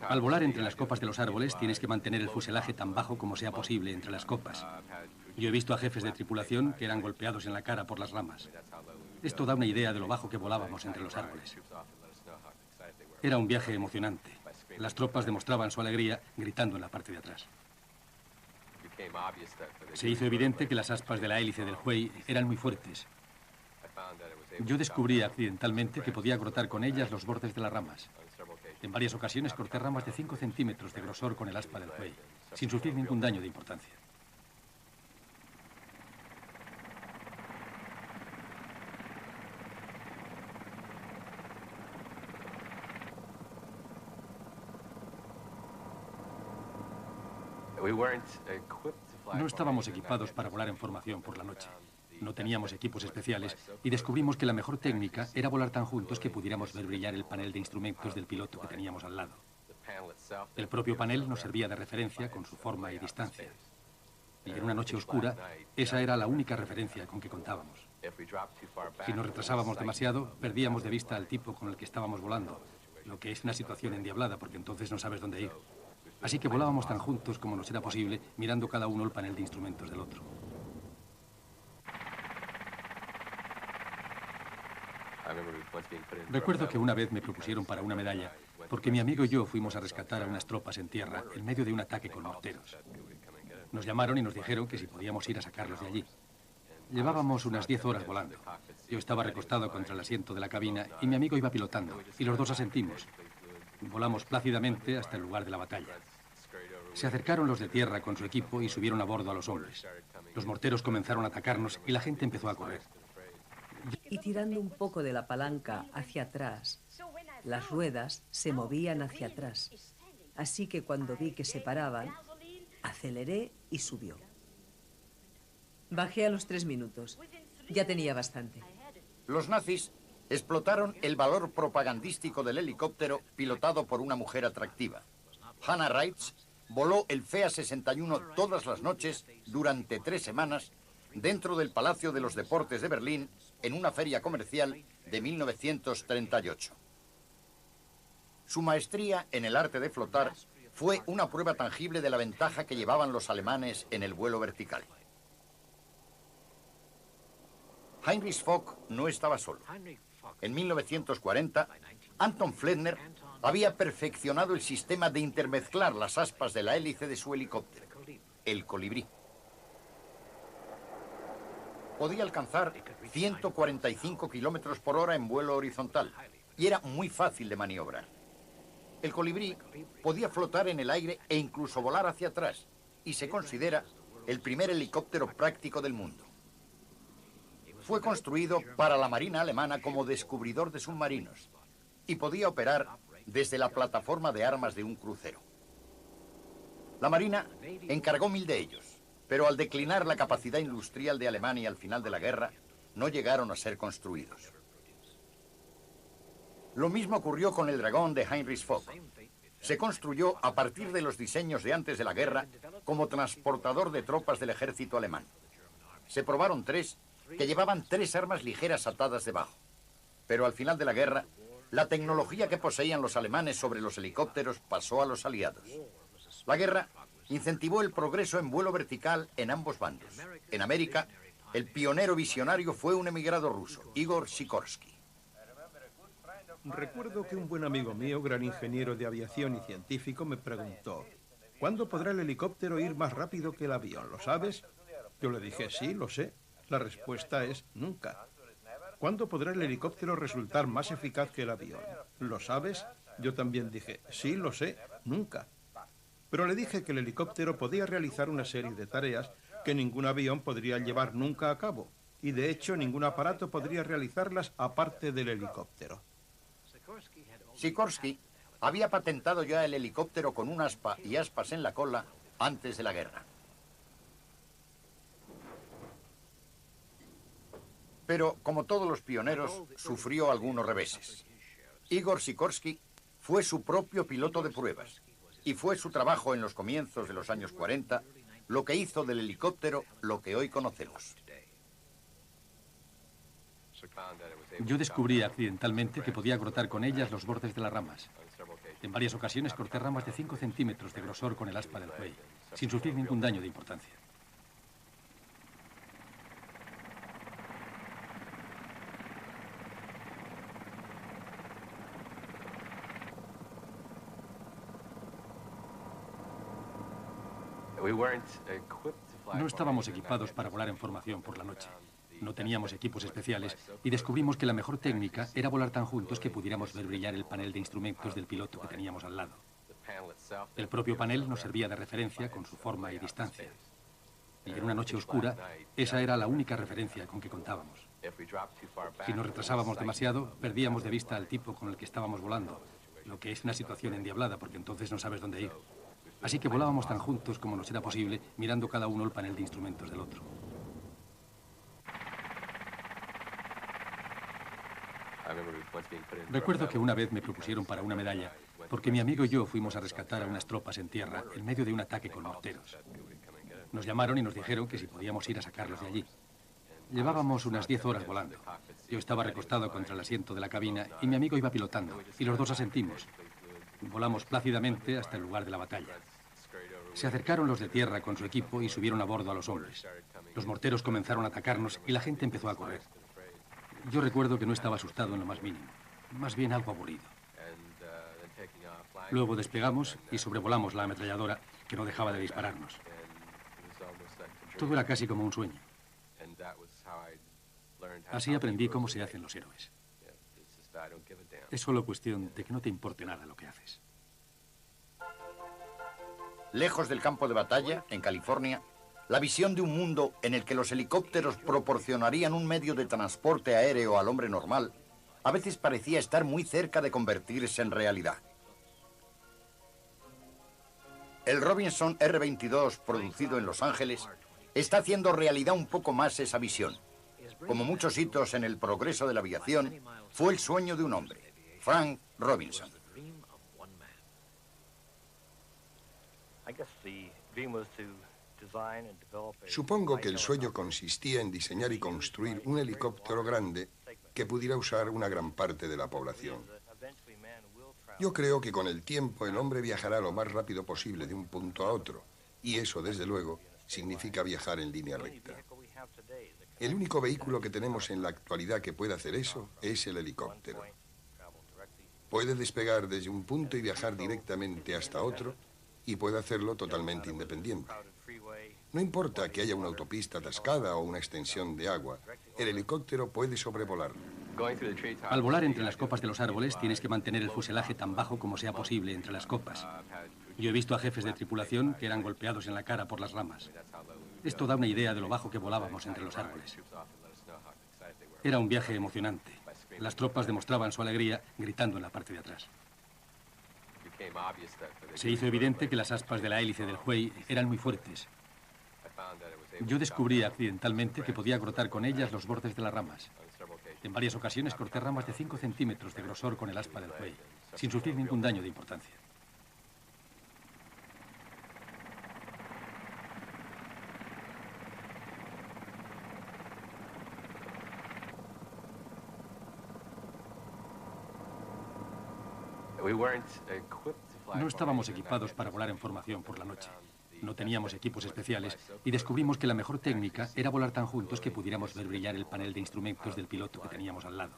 Al volar entre las copas de los árboles tienes que mantener el fuselaje tan bajo como sea posible entre las copas. Yo he visto a jefes de tripulación que eran golpeados en la cara por las ramas. Esto da una idea de lo bajo que volábamos entre los árboles. Era un viaje emocionante. Las tropas demostraban su alegría gritando en la parte de atrás. Se hizo evidente que las aspas de la hélice del Huey eran muy fuertes. Yo descubrí accidentalmente que podía cortar con ellas los bordes de las ramas. En varias ocasiones corté ramas de 5 centímetros de grosor con el aspa del Huey, sin sufrir ningún daño de importancia. No estábamos equipados para volar en formación por la noche. No teníamos equipos especiales y descubrimos que la mejor técnica era volar tan juntos que pudiéramos ver brillar el panel de instrumentos del piloto que teníamos al lado. El propio panel nos servía de referencia con su forma y distancia. Y en una noche oscura, esa era la única referencia con que contábamos. Si nos retrasábamos demasiado, perdíamos de vista al tipo con el que estábamos volando, lo que es una situación endiablada porque entonces no sabes dónde ir. Así que volábamos tan juntos como nos era posible, mirando cada uno el panel de instrumentos del otro. Recuerdo que una vez me propusieron para una medalla, porque mi amigo y yo fuimos a rescatar a unas tropas en tierra en medio de un ataque con morteros. Nos llamaron y nos dijeron que si podíamos ir a sacarlos de allí. Llevábamos unas 10 horas volando. Yo estaba recostado contra el asiento de la cabina y mi amigo iba pilotando, y los dos asentimos. Volamos plácidamente hasta el lugar de la batalla. Se acercaron los de tierra con su equipo y subieron a bordo a los hombres. Los morteros comenzaron a atacarnos y la gente empezó a correr. Y tirando un poco de la palanca hacia atrás, las ruedas se movían hacia atrás. Así que cuando vi que se paraban, aceleré y subió. Bajé a los 3 minutos. Ya tenía bastante. Los nazis explotaron el valor propagandístico del helicóptero pilotado por una mujer atractiva. Hannah Reitz voló el FEA-61 todas las noches durante 3 semanas dentro del Palacio de los Deportes de Berlín en una feria comercial de 1938. Su maestría en el arte de flotar fue una prueba tangible de la ventaja que llevaban los alemanes en el vuelo vertical. Heinrich Fock no estaba solo. En 1940, Anton Flettner había perfeccionado el sistema de intermezclar las aspas de la hélice de su helicóptero, el colibrí. Podía alcanzar 145 kilómetros por hora en vuelo horizontal y era muy fácil de maniobrar. El colibrí podía flotar en el aire e incluso volar hacia atrás y se considera el primer helicóptero práctico del mundo. Fue construido para la Marina alemana como descubridor de submarinos y podía operar desde la plataforma de armas de un crucero. La Marina encargó 1000 de ellos, Pero al declinar la capacidad industrial de Alemania al final de la guerra, no llegaron a ser construidos. Lo mismo ocurrió con el Dragón de Heinrich Foch. Se construyó a partir de los diseños de antes de la guerra como transportador de tropas del ejército alemán. Se probaron 3 que llevaban 3 armas ligeras atadas debajo. Pero al final de la guerra, la tecnología que poseían los alemanes sobre los helicópteros pasó a los aliados. La guerra incentivó el progreso en vuelo vertical en ambos bandos. En América, el pionero visionario fue un emigrado ruso, Igor Sikorsky. Recuerdo que un buen amigo mío, gran ingeniero de aviación y científico, me preguntó, ¿cuándo podrá el helicóptero ir más rápido que el avión? ¿Lo sabes? Yo le dije, sí, lo sé. La respuesta es nunca. ¿Cuándo podrá el helicóptero resultar más eficaz que el avión? ¿Lo sabes? Yo también dije, sí, lo sé, nunca. Pero le dije que el helicóptero podía realizar una serie de tareas que ningún avión podría llevar nunca a cabo. Y de hecho, ningún aparato podría realizarlas aparte del helicóptero. Sikorsky había patentado ya el helicóptero con un aspa y aspas en la cola antes de la guerra. Pero, como todos los pioneros, sufrió algunos reveses. Igor Sikorsky fue su propio piloto de pruebas y fue su trabajo en los comienzos de los años 40 lo que hizo del helicóptero lo que hoy conocemos. Yo descubrí accidentalmente que podía cortar con ellas los bordes de las ramas. En varias ocasiones corté ramas de 5 centímetros de grosor con el aspa del Huey, sin sufrir ningún daño de importancia. No estábamos equipados para volar en formación por la noche. No teníamos equipos especiales y descubrimos que la mejor técnica era volar tan juntos que pudiéramos ver brillar el panel de instrumentos del piloto que teníamos al lado. El propio panel nos servía de referencia con su forma y distancia. Y en una noche oscura, esa era la única referencia con que contábamos. Si nos retrasábamos demasiado, perdíamos de vista al tipo con el que estábamos volando, lo que es una situación endiablada porque entonces no sabes dónde ir. Así que volábamos tan juntos como nos era posible, mirando cada uno el panel de instrumentos del otro. Recuerdo que una vez me propusieron para una medalla, porque mi amigo y yo fuimos a rescatar a unas tropas en tierra en medio de un ataque con morteros. Nos llamaron y nos dijeron que si podíamos ir a sacarlos de allí. Llevábamos unas 10 horas volando. Yo estaba recostado contra el asiento de la cabina y mi amigo iba pilotando, y los dos asentimos. Volamos plácidamente hasta el lugar de la batalla. Se acercaron los de tierra con su equipo y subieron a bordo a los hombres. Los morteros comenzaron a atacarnos y la gente empezó a correr. Yo recuerdo que no estaba asustado en lo más mínimo, más bien algo aburrido. Luego despegamos y sobrevolamos la ametralladora que no dejaba de dispararnos. Todo era casi como un sueño. Así aprendí cómo se hacen los héroes. Es solo cuestión de que no te importe nada lo que haces. Lejos del campo de batalla, en California, la visión de un mundo en el que los helicópteros proporcionarían un medio de transporte aéreo al hombre normal, a veces parecía estar muy cerca de convertirse en realidad. El Robinson R-22, producido en Los Ángeles, está haciendo realidad un poco más esa visión. Como muchos hitos en el progreso de la aviación, fue el sueño de un hombre, Frank Robinson. Supongo que el sueño consistía en diseñar y construir un helicóptero grande que pudiera usar una gran parte de la población. Yo creo que con el tiempo el hombre viajará lo más rápido posible de un punto a otro, y eso, desde luego, significa viajar en línea recta. El único vehículo que tenemos en la actualidad que puede hacer eso es el helicóptero. Puede despegar desde un punto y viajar directamente hasta otro, y puede hacerlo totalmente independiente. No importa que haya una autopista atascada o una extensión de agua, el helicóptero puede sobrevolarlo. Al volar entre las copas de los árboles tienes que mantener el fuselaje tan bajo como sea posible entre las copas. Yo he visto a jefes de tripulación que eran golpeados en la cara por las ramas. Esto da una idea de lo bajo que volábamos entre los árboles. Era un viaje emocionante. Las tropas demostraban su alegría gritando en la parte de atrás. Se hizo evidente que las aspas de la hélice del Huey eran muy fuertes. Yo descubrí accidentalmente que podía cortar con ellas los bordes de las ramas. En varias ocasiones corté ramas de 5 centímetros de grosor con el aspa del buey, sin sufrir ningún daño de importancia. No estábamos equipados para volar en formación por la noche. No teníamos equipos especiales y descubrimos que la mejor técnica era volar tan juntos que pudiéramos ver brillar el panel de instrumentos del piloto que teníamos al lado.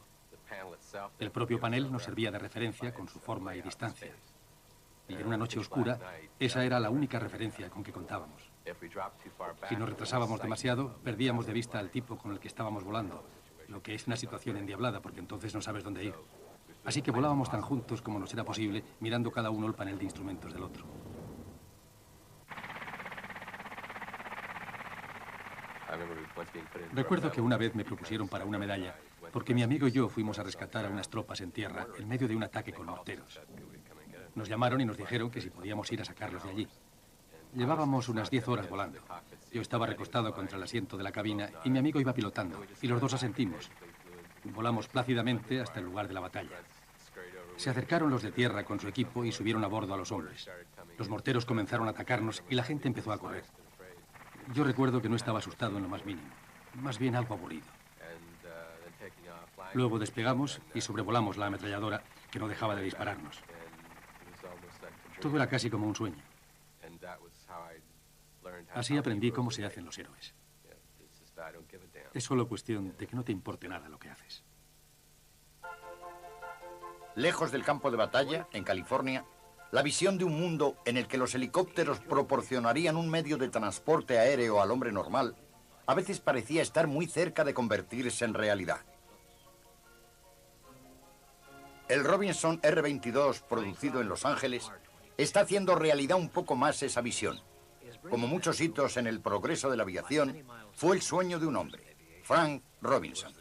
El propio panel nos servía de referencia con su forma y distancia. Y en una noche oscura, esa era la única referencia con que contábamos. Si nos retrasábamos demasiado, perdíamos de vista al tipo con el que estábamos volando, lo que es una situación endiablada porque entonces no sabes dónde ir. Así que volábamos tan juntos como nos era posible, mirando cada uno el panel de instrumentos del otro. Recuerdo que una vez me propusieron para una medalla, porque mi amigo y yo fuimos a rescatar a unas tropas en tierra en medio de un ataque con morteros. Nos llamaron y nos dijeron que si podíamos ir a sacarlos de allí. Llevábamos unas 10 horas volando. Yo estaba recostado contra el asiento de la cabina y mi amigo iba pilotando, y los dos asentimos. Volamos plácidamente hasta el lugar de la batalla. Se acercaron los de tierra con su equipo y subieron a bordo a los hombres. Los morteros comenzaron a atacarnos y la gente empezó a correr. Yo recuerdo que no estaba asustado en lo más mínimo, más bien algo aburrido. Luego despegamos y sobrevolamos la ametralladora que no dejaba de dispararnos. Todo era casi como un sueño. Así aprendí cómo se hacen los héroes. Es solo cuestión de que no te importe nada lo que haces. Lejos del campo de batalla, en California, la visión de un mundo en el que los helicópteros proporcionarían un medio de transporte aéreo al hombre normal, a veces parecía estar muy cerca de convertirse en realidad. El Robinson R-22, producido en Los Ángeles, está haciendo realidad un poco más esa visión. Como muchos hitos en el progreso de la aviación, fue el sueño de un hombre, Frank Robinson.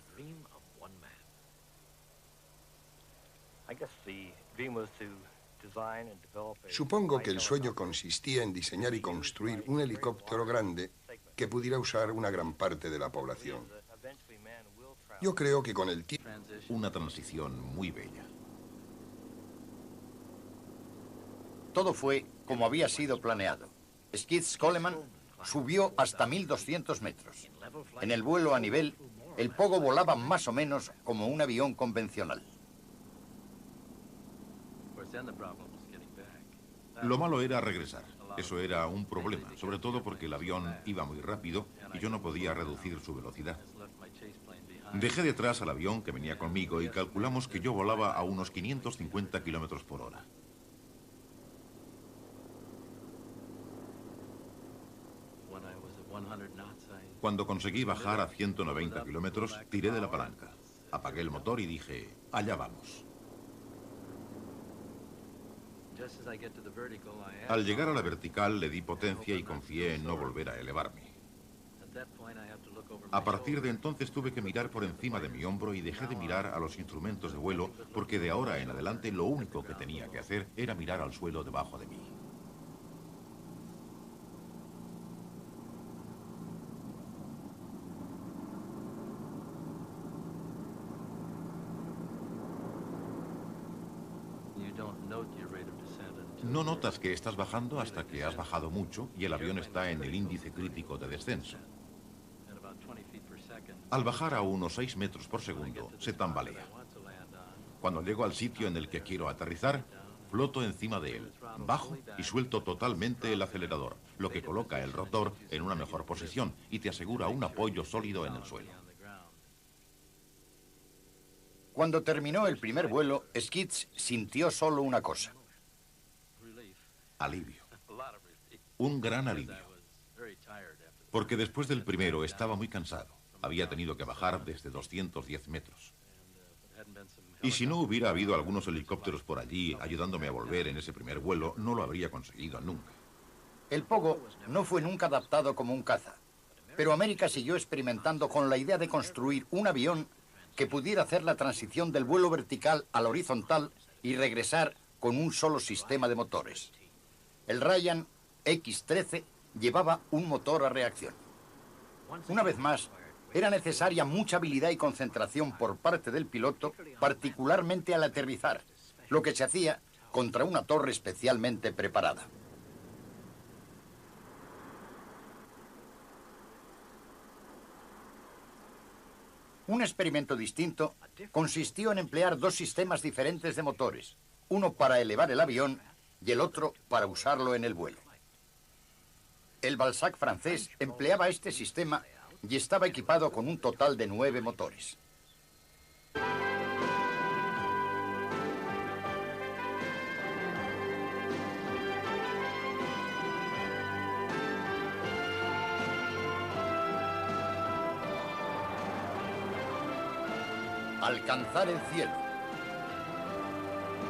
Supongo que el sueño consistía en diseñar y construir un helicóptero grande que pudiera usar una gran parte de la población. Yo creo que con el tiempo... Una transición muy bella. Todo fue como había sido planeado. Skid Coleman subió hasta 1.200 metros. En el vuelo a nivel, el Pogo volaba más o menos como un avión convencional. Lo malo era regresar. Eso era un problema, sobre todo porque el avión iba muy rápido y yo no podía reducir su velocidad. Dejé detrás al avión que venía conmigo y calculamos que yo volaba a unos 550 kilómetros por hora. Cuando conseguí bajar a 190 kilómetros, tiré de la palanca. Apagué el motor y dije, allá vamos. Al llegar a la vertical le di potencia y confié en no volver a elevarme. A partir de entonces tuve que mirar por encima de mi hombro y dejé de mirar a los instrumentos de vuelo porque de ahora en adelante lo único que tenía que hacer era mirar al suelo debajo de mí. No notas que estás bajando hasta que has bajado mucho y el avión está en el índice crítico de descenso. Al bajar a unos 6 metros por segundo, se tambalea. Cuando llego al sitio en el que quiero aterrizar, floto encima de él, bajo y suelto totalmente el acelerador, lo que coloca el rotor en una mejor posición y te asegura un apoyo sólido en el suelo. Cuando terminó el primer vuelo, Skids sintió solo una cosa. Alivio. Un gran alivio. Porque después del primero estaba muy cansado. Había tenido que bajar desde 210 metros. Y si no hubiera habido algunos helicópteros por allí ayudándome a volver en ese primer vuelo, no lo habría conseguido nunca. El Pogo no fue nunca adaptado como un caza, pero América siguió experimentando con la idea de construir un avión que pudiera hacer la transición del vuelo vertical al horizontal y regresar con un solo sistema de motores. El Ryan X-13 llevaba un motor a reacción. Una vez más, era necesaria mucha habilidad y concentración por parte del piloto, particularmente al aterrizar, lo que se hacía contra una torre especialmente preparada. Un experimento distinto consistió en emplear dos sistemas diferentes de motores, uno para elevar el avión y el otro para usarlo en el vuelo. El Balzac francés empleaba este sistema y estaba equipado con un total de 9 motores. Alcanzar el cielo.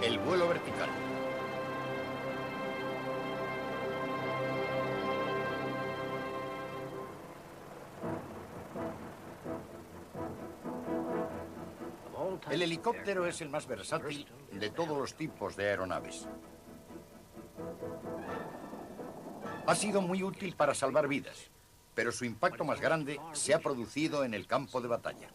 El vuelo vertical. El helicóptero es el más versátil de todos los tipos de aeronaves. Ha sido muy útil para salvar vidas, pero su impacto más grande se ha producido en el campo de batalla.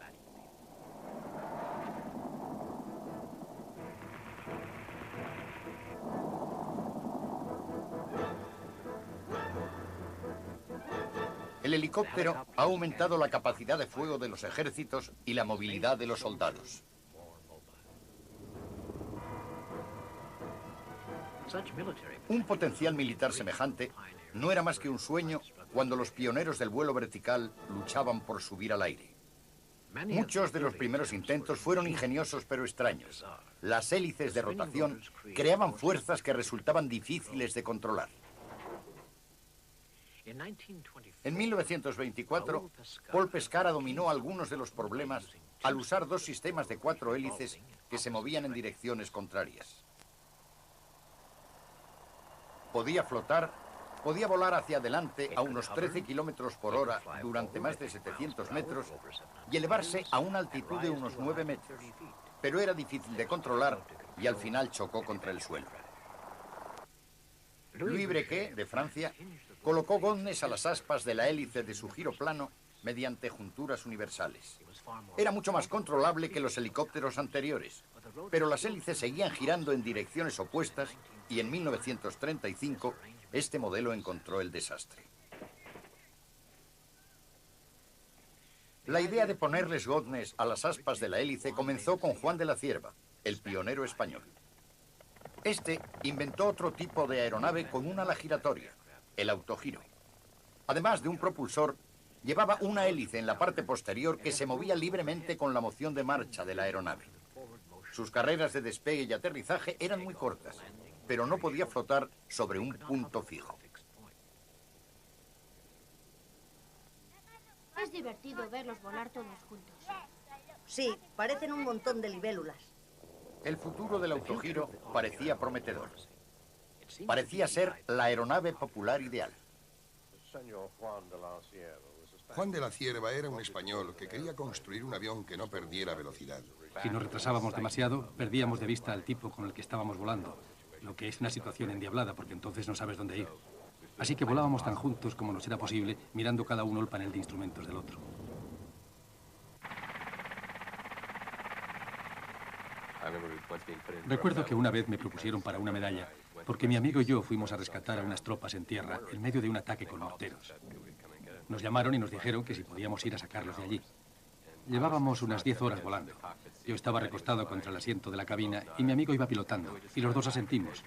El helicóptero ha aumentado la capacidad de fuego de los ejércitos y la movilidad de los soldados. Un potencial militar semejante no era más que un sueño cuando los pioneros del vuelo vertical luchaban por subir al aire. Muchos de los primeros intentos fueron ingeniosos pero extraños. Las hélices de rotación creaban fuerzas que resultaban difíciles de controlar. En 1924, Paul Pescara dominó algunos de los problemas al usar dos sistemas de 4 hélices que se movían en direcciones contrarias. Podía flotar, podía volar hacia adelante a unos 13 kilómetros por hora durante más de 700 metros y elevarse a una altitud de unos 9 metros. Pero era difícil de controlar y al final chocó contra el suelo. Louis Brequet, de Francia, colocó goznes a las aspas de la hélice de su giro plano mediante junturas universales. Era mucho más controlable que los helicópteros anteriores, pero las hélices seguían girando en direcciones opuestas y en 1935 este modelo encontró el desastre. La idea de ponerles goznes a las aspas de la hélice comenzó con Juan de la Cierva, el pionero español. Este inventó otro tipo de aeronave con un ala giratoria, el autogiro. Además de un propulsor, llevaba una hélice en la parte posterior que se movía libremente con la moción de marcha de la aeronave. Sus carreras de despegue y aterrizaje eran muy cortas, pero no podía flotar sobre un punto fijo. Es divertido verlos volar todos juntos. Sí, parecen un montón de libélulas. El futuro del autogiro parecía prometedor. Parecía ser la aeronave popular ideal. Juan de la Cierva era un español que quería construir un avión que no perdiera velocidad. Si nos retrasábamos demasiado, perdíamos de vista al tipo con el que estábamos volando, lo que es una situación endiablada porque entonces no sabes dónde ir. Así que volábamos tan juntos como nos era posible, mirando cada uno el panel de instrumentos del otro. Recuerdo que una vez me propusieron para una medalla, porque mi amigo y yo fuimos a rescatar a unas tropas en tierra en medio de un ataque con morteros. Nos llamaron y nos dijeron que si podíamos ir a sacarlos de allí. Llevábamos unas 10 horas volando. Yo estaba recostado contra el asiento de la cabina y mi amigo iba pilotando, y los dos asentimos.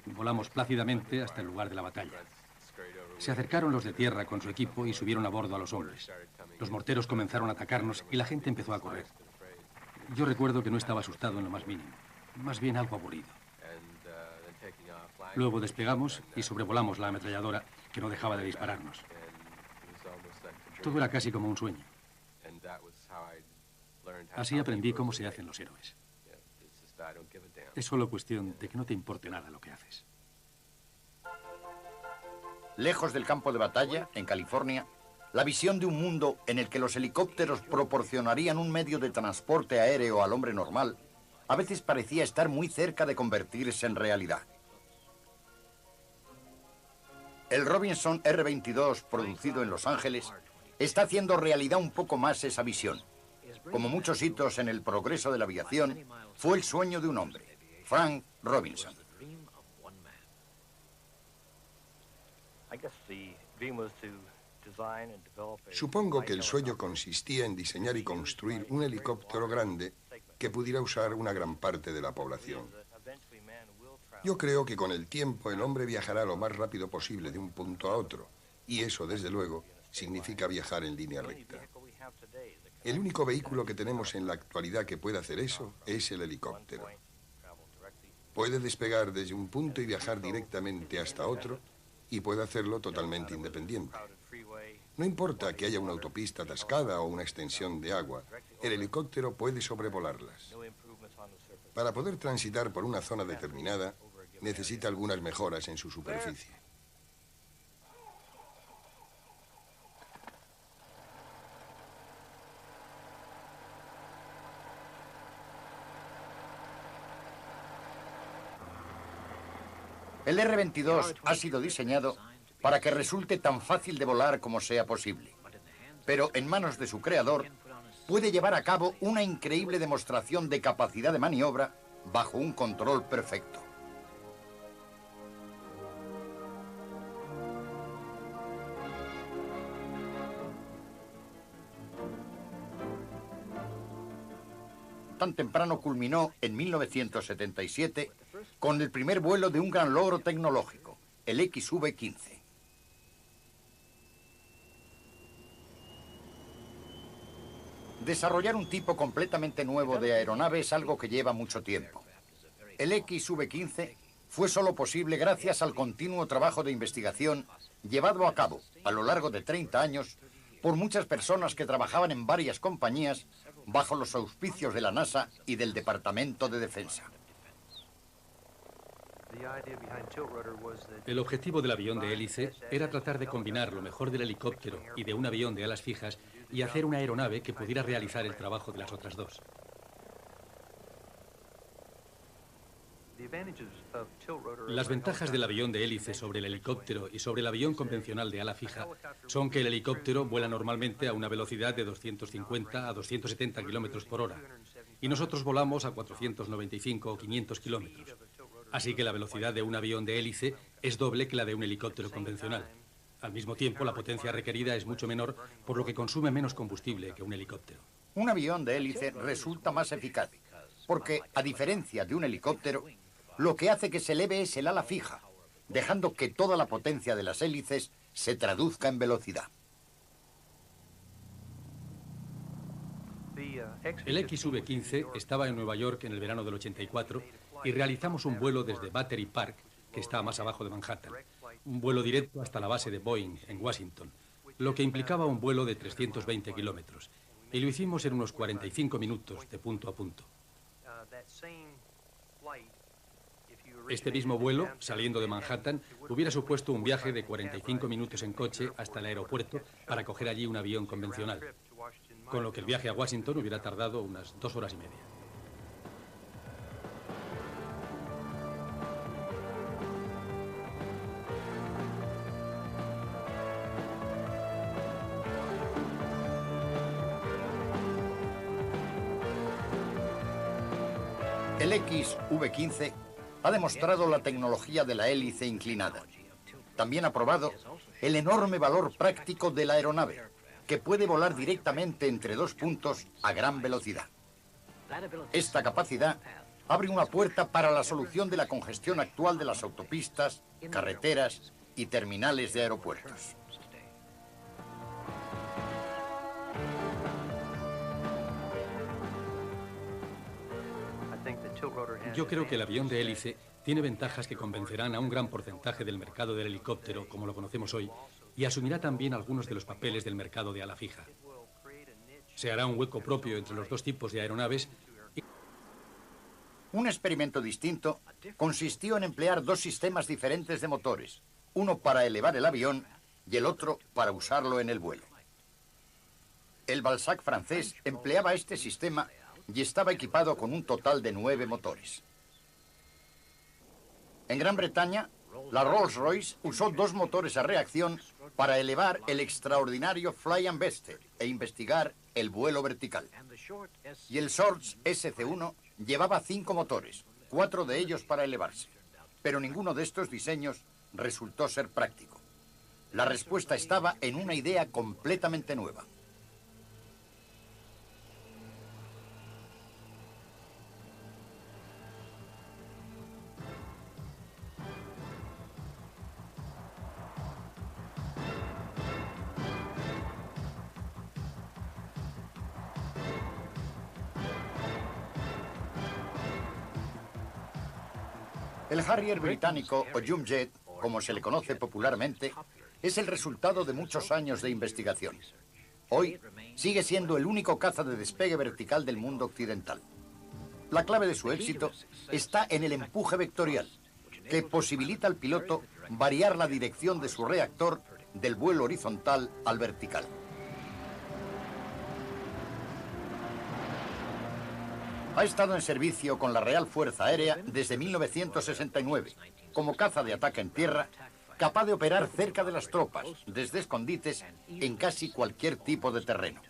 Volamos plácidamente hasta el lugar de la batalla. Se acercaron los de tierra con su equipo y subieron a bordo a los hombres. Los morteros comenzaron a atacarnos y la gente empezó a correr. Yo recuerdo que no estaba asustado en lo más mínimo, más bien algo aburrido. Luego despegamos y sobrevolamos la ametralladora que no dejaba de dispararnos. Todo era casi como un sueño. Así aprendí cómo se hacen los héroes. Es solo cuestión de que no te importe nada lo que haces. Lejos del campo de batalla, en California, la visión de un mundo en el que los helicópteros proporcionarían un medio de transporte aéreo al hombre normal, a veces parecía estar muy cerca de convertirse en realidad. El Robinson R-22, producido en Los Ángeles, está haciendo realidad un poco más esa visión. Como muchos hitos en el progreso de la aviación, fue el sueño de un hombre, Frank Robinson. Supongo que el sueño consistía en diseñar y construir un helicóptero grande que pudiera usar una gran parte de la población. Yo creo que con el tiempo el hombre viajará lo más rápido posible de un punto a otro, y eso, desde luego, significa viajar en línea recta. El único vehículo que tenemos en la actualidad que puede hacer eso es el helicóptero. Puede despegar desde un punto y viajar directamente hasta otro, y puede hacerlo totalmente independiente. No importa que haya una autopista atascada o una extensión de agua, el helicóptero puede sobrevolarlas. Para poder transitar por una zona determinada, necesita algunas mejoras en su superficie. El R-22 ha sido diseñado para que resulte tan fácil de volar como sea posible. Pero en manos de su creador, puede llevar a cabo una increíble demostración de capacidad de maniobra bajo un control perfecto. Tan temprano culminó en 1977 con el primer vuelo de un gran logro tecnológico, el XV-15. Desarrollar un tipo completamente nuevo de aeronave es algo que lleva mucho tiempo. El XV-15 fue solo posible gracias al continuo trabajo de investigación llevado a cabo a lo largo de 30 años por muchas personas que trabajaban en varias compañías bajo los auspicios de la NASA y del Departamento de Defensa. El objetivo del avión de hélice era tratar de combinar lo mejor del helicóptero y de un avión de alas fijas y hacer una aeronave que pudiera realizar el trabajo de las otras dos. Las ventajas del avión de hélice sobre el helicóptero y sobre el avión convencional de ala fija son que el helicóptero vuela normalmente a una velocidad de 250 a 270 kilómetros por hora y nosotros volamos a 495 o 500 kilómetros. Así que la velocidad de un avión de hélice es doble que la de un helicóptero convencional. Al mismo tiempo, la potencia requerida es mucho menor, por lo que consume menos combustible que un helicóptero. Un avión de hélice resulta más eficaz, porque, a diferencia de un helicóptero, lo que hace que se eleve es el ala fija, dejando que toda la potencia de las hélices se traduzca en velocidad. El XV-15 estaba en Nueva York en el verano del 84 y realizamos un vuelo desde Battery Park, que está más abajo de Manhattan, un vuelo directo hasta la base de Boeing en Washington, lo que implicaba un vuelo de 320 kilómetros. Y lo hicimos en unos 45 minutos de punto a punto. Este mismo vuelo, saliendo de Manhattan, hubiera supuesto un viaje de 45 minutos en coche hasta el aeropuerto para coger allí un avión convencional, con lo que el viaje a Washington hubiera tardado unas 2 horas y media. El XV-15 ha demostrado la tecnología de la hélice inclinada. También ha probado el enorme valor práctico de la aeronave, que puede volar directamente entre dos puntos a gran velocidad. Esta capacidad abre una puerta para la solución de la congestión actual de las autopistas, carreteras y terminales de aeropuertos. Yo creo que el avión de hélice tiene ventajas que convencerán a un gran porcentaje del mercado del helicóptero, como lo conocemos hoy, y asumirá también algunos de los papeles del mercado de ala fija. Se hará un hueco propio entre los dos tipos de aeronaves. Un experimento distinto consistió en emplear dos sistemas diferentes de motores, uno para elevar el avión y el otro para usarlo en el vuelo. El Balzac francés empleaba este sistema y estaba equipado con un total de 9 motores. En Gran Bretaña, la Rolls-Royce usó 2 motores a reacción para elevar el extraordinario Fly and Bester e investigar el vuelo vertical. Y el Shorts SC-1 llevaba 5 motores, 4 de ellos para elevarse. Pero ninguno de estos diseños resultó ser práctico. La respuesta estaba en una idea completamente nueva. El Harrier británico, o Jumjet, como se le conoce popularmente, es el resultado de muchos años de investigación. Hoy sigue siendo el único caza de despegue vertical del mundo occidental. La clave de su éxito está en el empuje vectorial, que posibilita al piloto variar la dirección de su reactor del vuelo horizontal al vertical. Ha estado en servicio con la Real Fuerza Aérea desde 1969, como caza de ataque en tierra, capaz de operar cerca de las tropas, desde escondites, en casi cualquier tipo de terreno.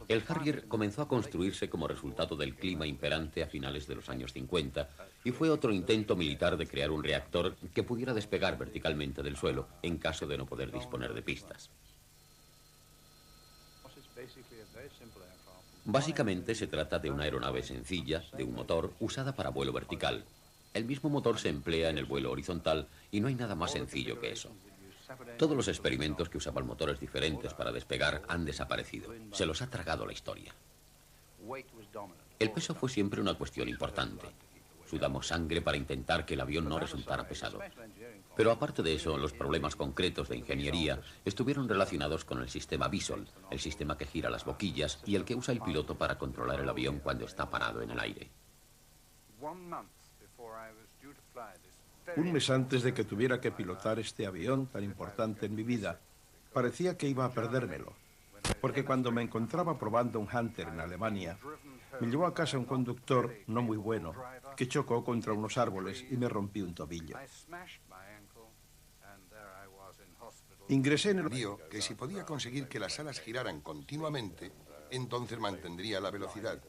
El Harrier comenzó a construirse como resultado del clima imperante a finales de los años 50 y fue otro intento militar de crear un reactor que pudiera despegar verticalmente del suelo en caso de no poder disponer de pistas. Básicamente se trata de una aeronave sencilla, de un motor, usada para vuelo vertical. El mismo motor se emplea en el vuelo horizontal y no hay nada más sencillo que eso. Todos los experimentos que usaban motores diferentes para despegar han desaparecido. Se los ha tragado la historia. El peso fue siempre una cuestión importante. Sudamos sangre para intentar que el avión no resultara pesado. Pero aparte de eso, los problemas concretos de ingeniería estuvieron relacionados con el sistema Bisol, el sistema que gira las boquillas y el que usa el piloto para controlar el avión cuando está parado en el aire. Un mes antes de que tuviera que pilotar este avión tan importante en mi vida, parecía que iba a perdérmelo, porque cuando me encontraba probando un Hunter en Alemania, me llevó a casa un conductor no muy bueno, que chocó contra unos árboles y me rompí un tobillo. Ingresé en el... Vio que si podía conseguir que las alas giraran continuamente, entonces mantendría la velocidad.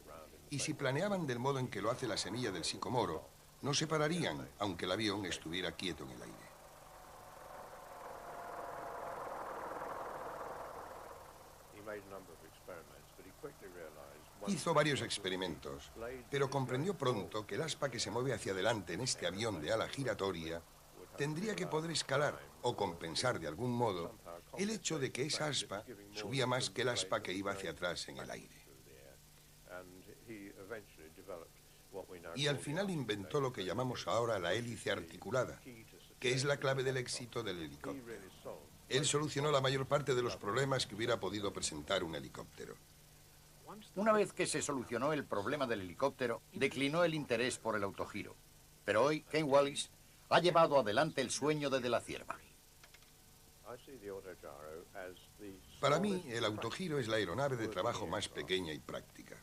Y si planeaban del modo en que lo hace la semilla del sicomoro, no se pararían, aunque el avión estuviera quieto en el aire. Hizo varios experimentos, pero comprendió pronto que el aspa que se mueve hacia adelante en este avión de ala giratoria tendría que poder escalar o compensar de algún modo el hecho de que esa aspa subía más que el aspa que iba hacia atrás en el aire. Y al final inventó lo que llamamos ahora la hélice articulada, que es la clave del éxito del helicóptero. Él solucionó la mayor parte de los problemas que hubiera podido presentar un helicóptero. Una vez que se solucionó el problema del helicóptero, declinó el interés por el autogiro. Pero hoy, Ken Wallis ha llevado adelante el sueño de la Cierva. Para mí, el autogiro es la aeronave de trabajo más pequeña y práctica.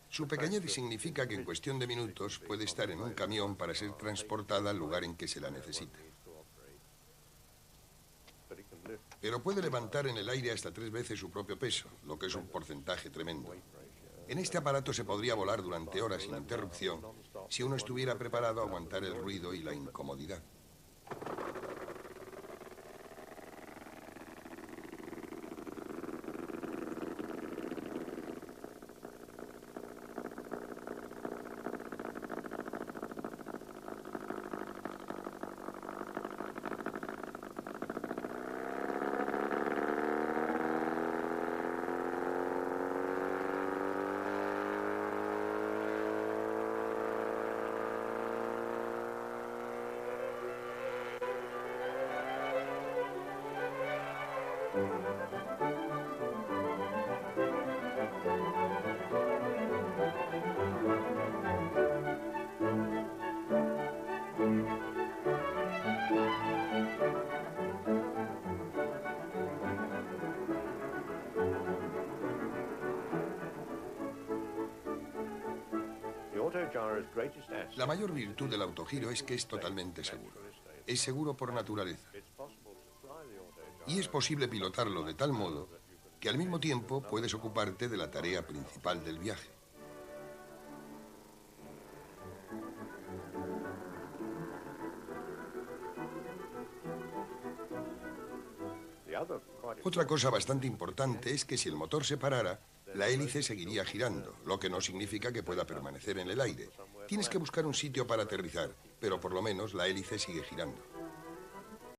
Su pequeñez significa que en cuestión de minutos puede estar en un camión para ser transportada al lugar en que se la necesite. Pero puede levantar en el aire hasta 3 veces su propio peso, lo que es un porcentaje tremendo. En este aparato se podría volar durante horas sin interrupción si uno estuviera preparado a aguantar el ruido y la incomodidad. La mayor virtud del autogiro es que es totalmente seguro. Es seguro por naturaleza. Y es posible pilotarlo de tal modo que al mismo tiempo puedes ocuparte de la tarea principal del viaje. Otra cosa bastante importante es que si el motor se parara, la hélice seguiría girando, lo que no significa que pueda permanecer en el aire. Tienes que buscar un sitio para aterrizar, pero por lo menos la hélice sigue girando.